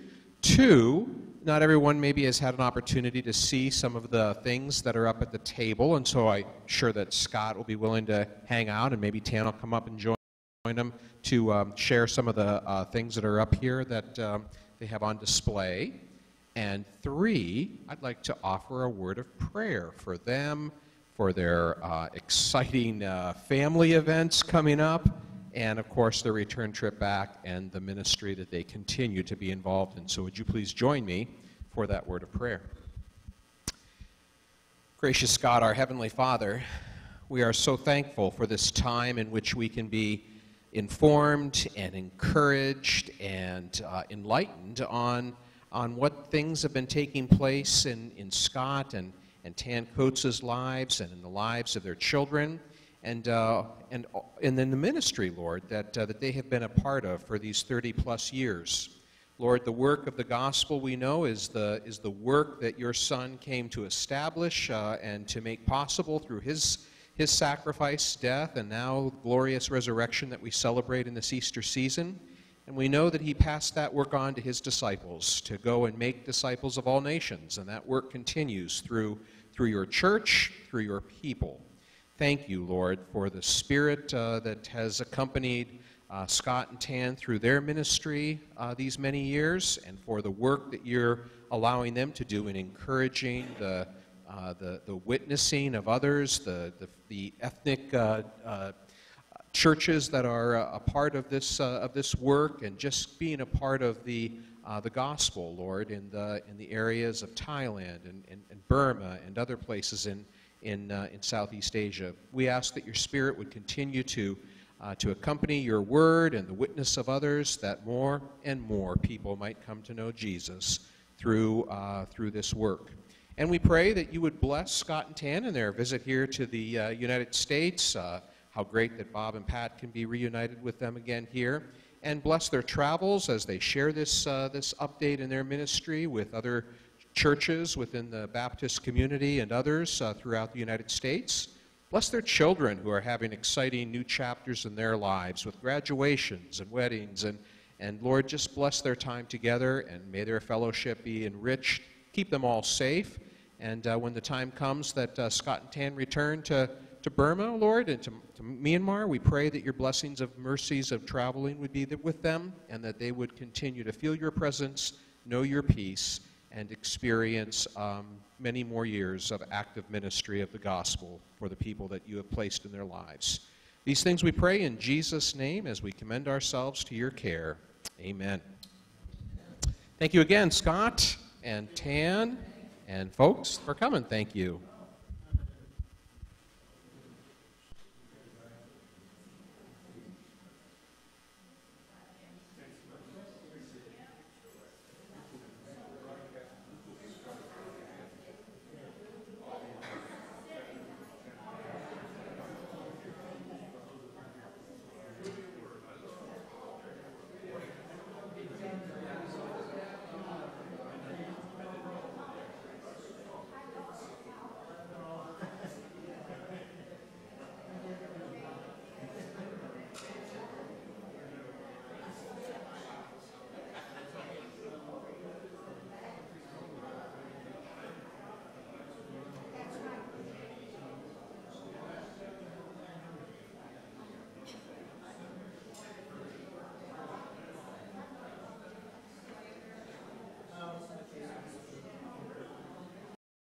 Two, not everyone maybe has had an opportunity to see some of the things that are up at the table, and so I'm sure that Scott will be willing to hang out, and maybe Tan will come up and join them to share some of the things that are up here that they have on display. And three, I'd like to offer a word of prayer for them, for their exciting family events coming up, and of course their return trip back and the ministry that they continue to be involved in. So would you please join me for that word of prayer? Gracious God, our Heavenly Father, we are so thankful for this time in which we can be informed and encouraged and enlightened on what things have been taking place in Scott and Tan Coates' lives and in the lives of their children, and in the ministry, Lord, that they have been a part of for these 30-plus years. Lord, the work of the gospel, we know, is the work that your Son came to establish and to make possible through his sacrifice, death, and now glorious resurrection that we celebrate in this Easter season. And we know that he passed that work on to his disciples to go and make disciples of all nations, and that work continues through your church, through your people. Thank you, Lord, for the Spirit that has accompanied Scott and Tan through their ministry these many years, and for the work that you're allowing them to do in encouraging the witnessing of others, the ethnic churches that are a part of this work, and just being a part of the gospel, Lord, in the areas of Thailand and Burma and other places in Southeast Asia. We ask that your Spirit would continue to accompany your word and the witness of others, that more and more people might come to know Jesus through this work. And we pray that you would bless Scott and Tan in their visit here to the United States. How great that Bob and Pat can be reunited with them again here. And bless their travels as they share this update in their ministry with other churches within the Baptist community and others throughout the United States. Bless their children who are having exciting new chapters in their lives with graduations and weddings. And Lord, just bless their time together, and may their fellowship be enriched. Keep them all safe. And when the time comes that Scott and Tan return to Burma, Lord, and to Myanmar, we pray that your blessings of mercies of traveling would be with them, and that they would continue to feel your presence, know your peace, and experience many more years of active ministry of the gospel for the people that you have placed in their lives. These things we pray in Jesus' name as we commend ourselves to your care. Amen. Thank you again, Scott and Tan and folks, for coming. Thank you.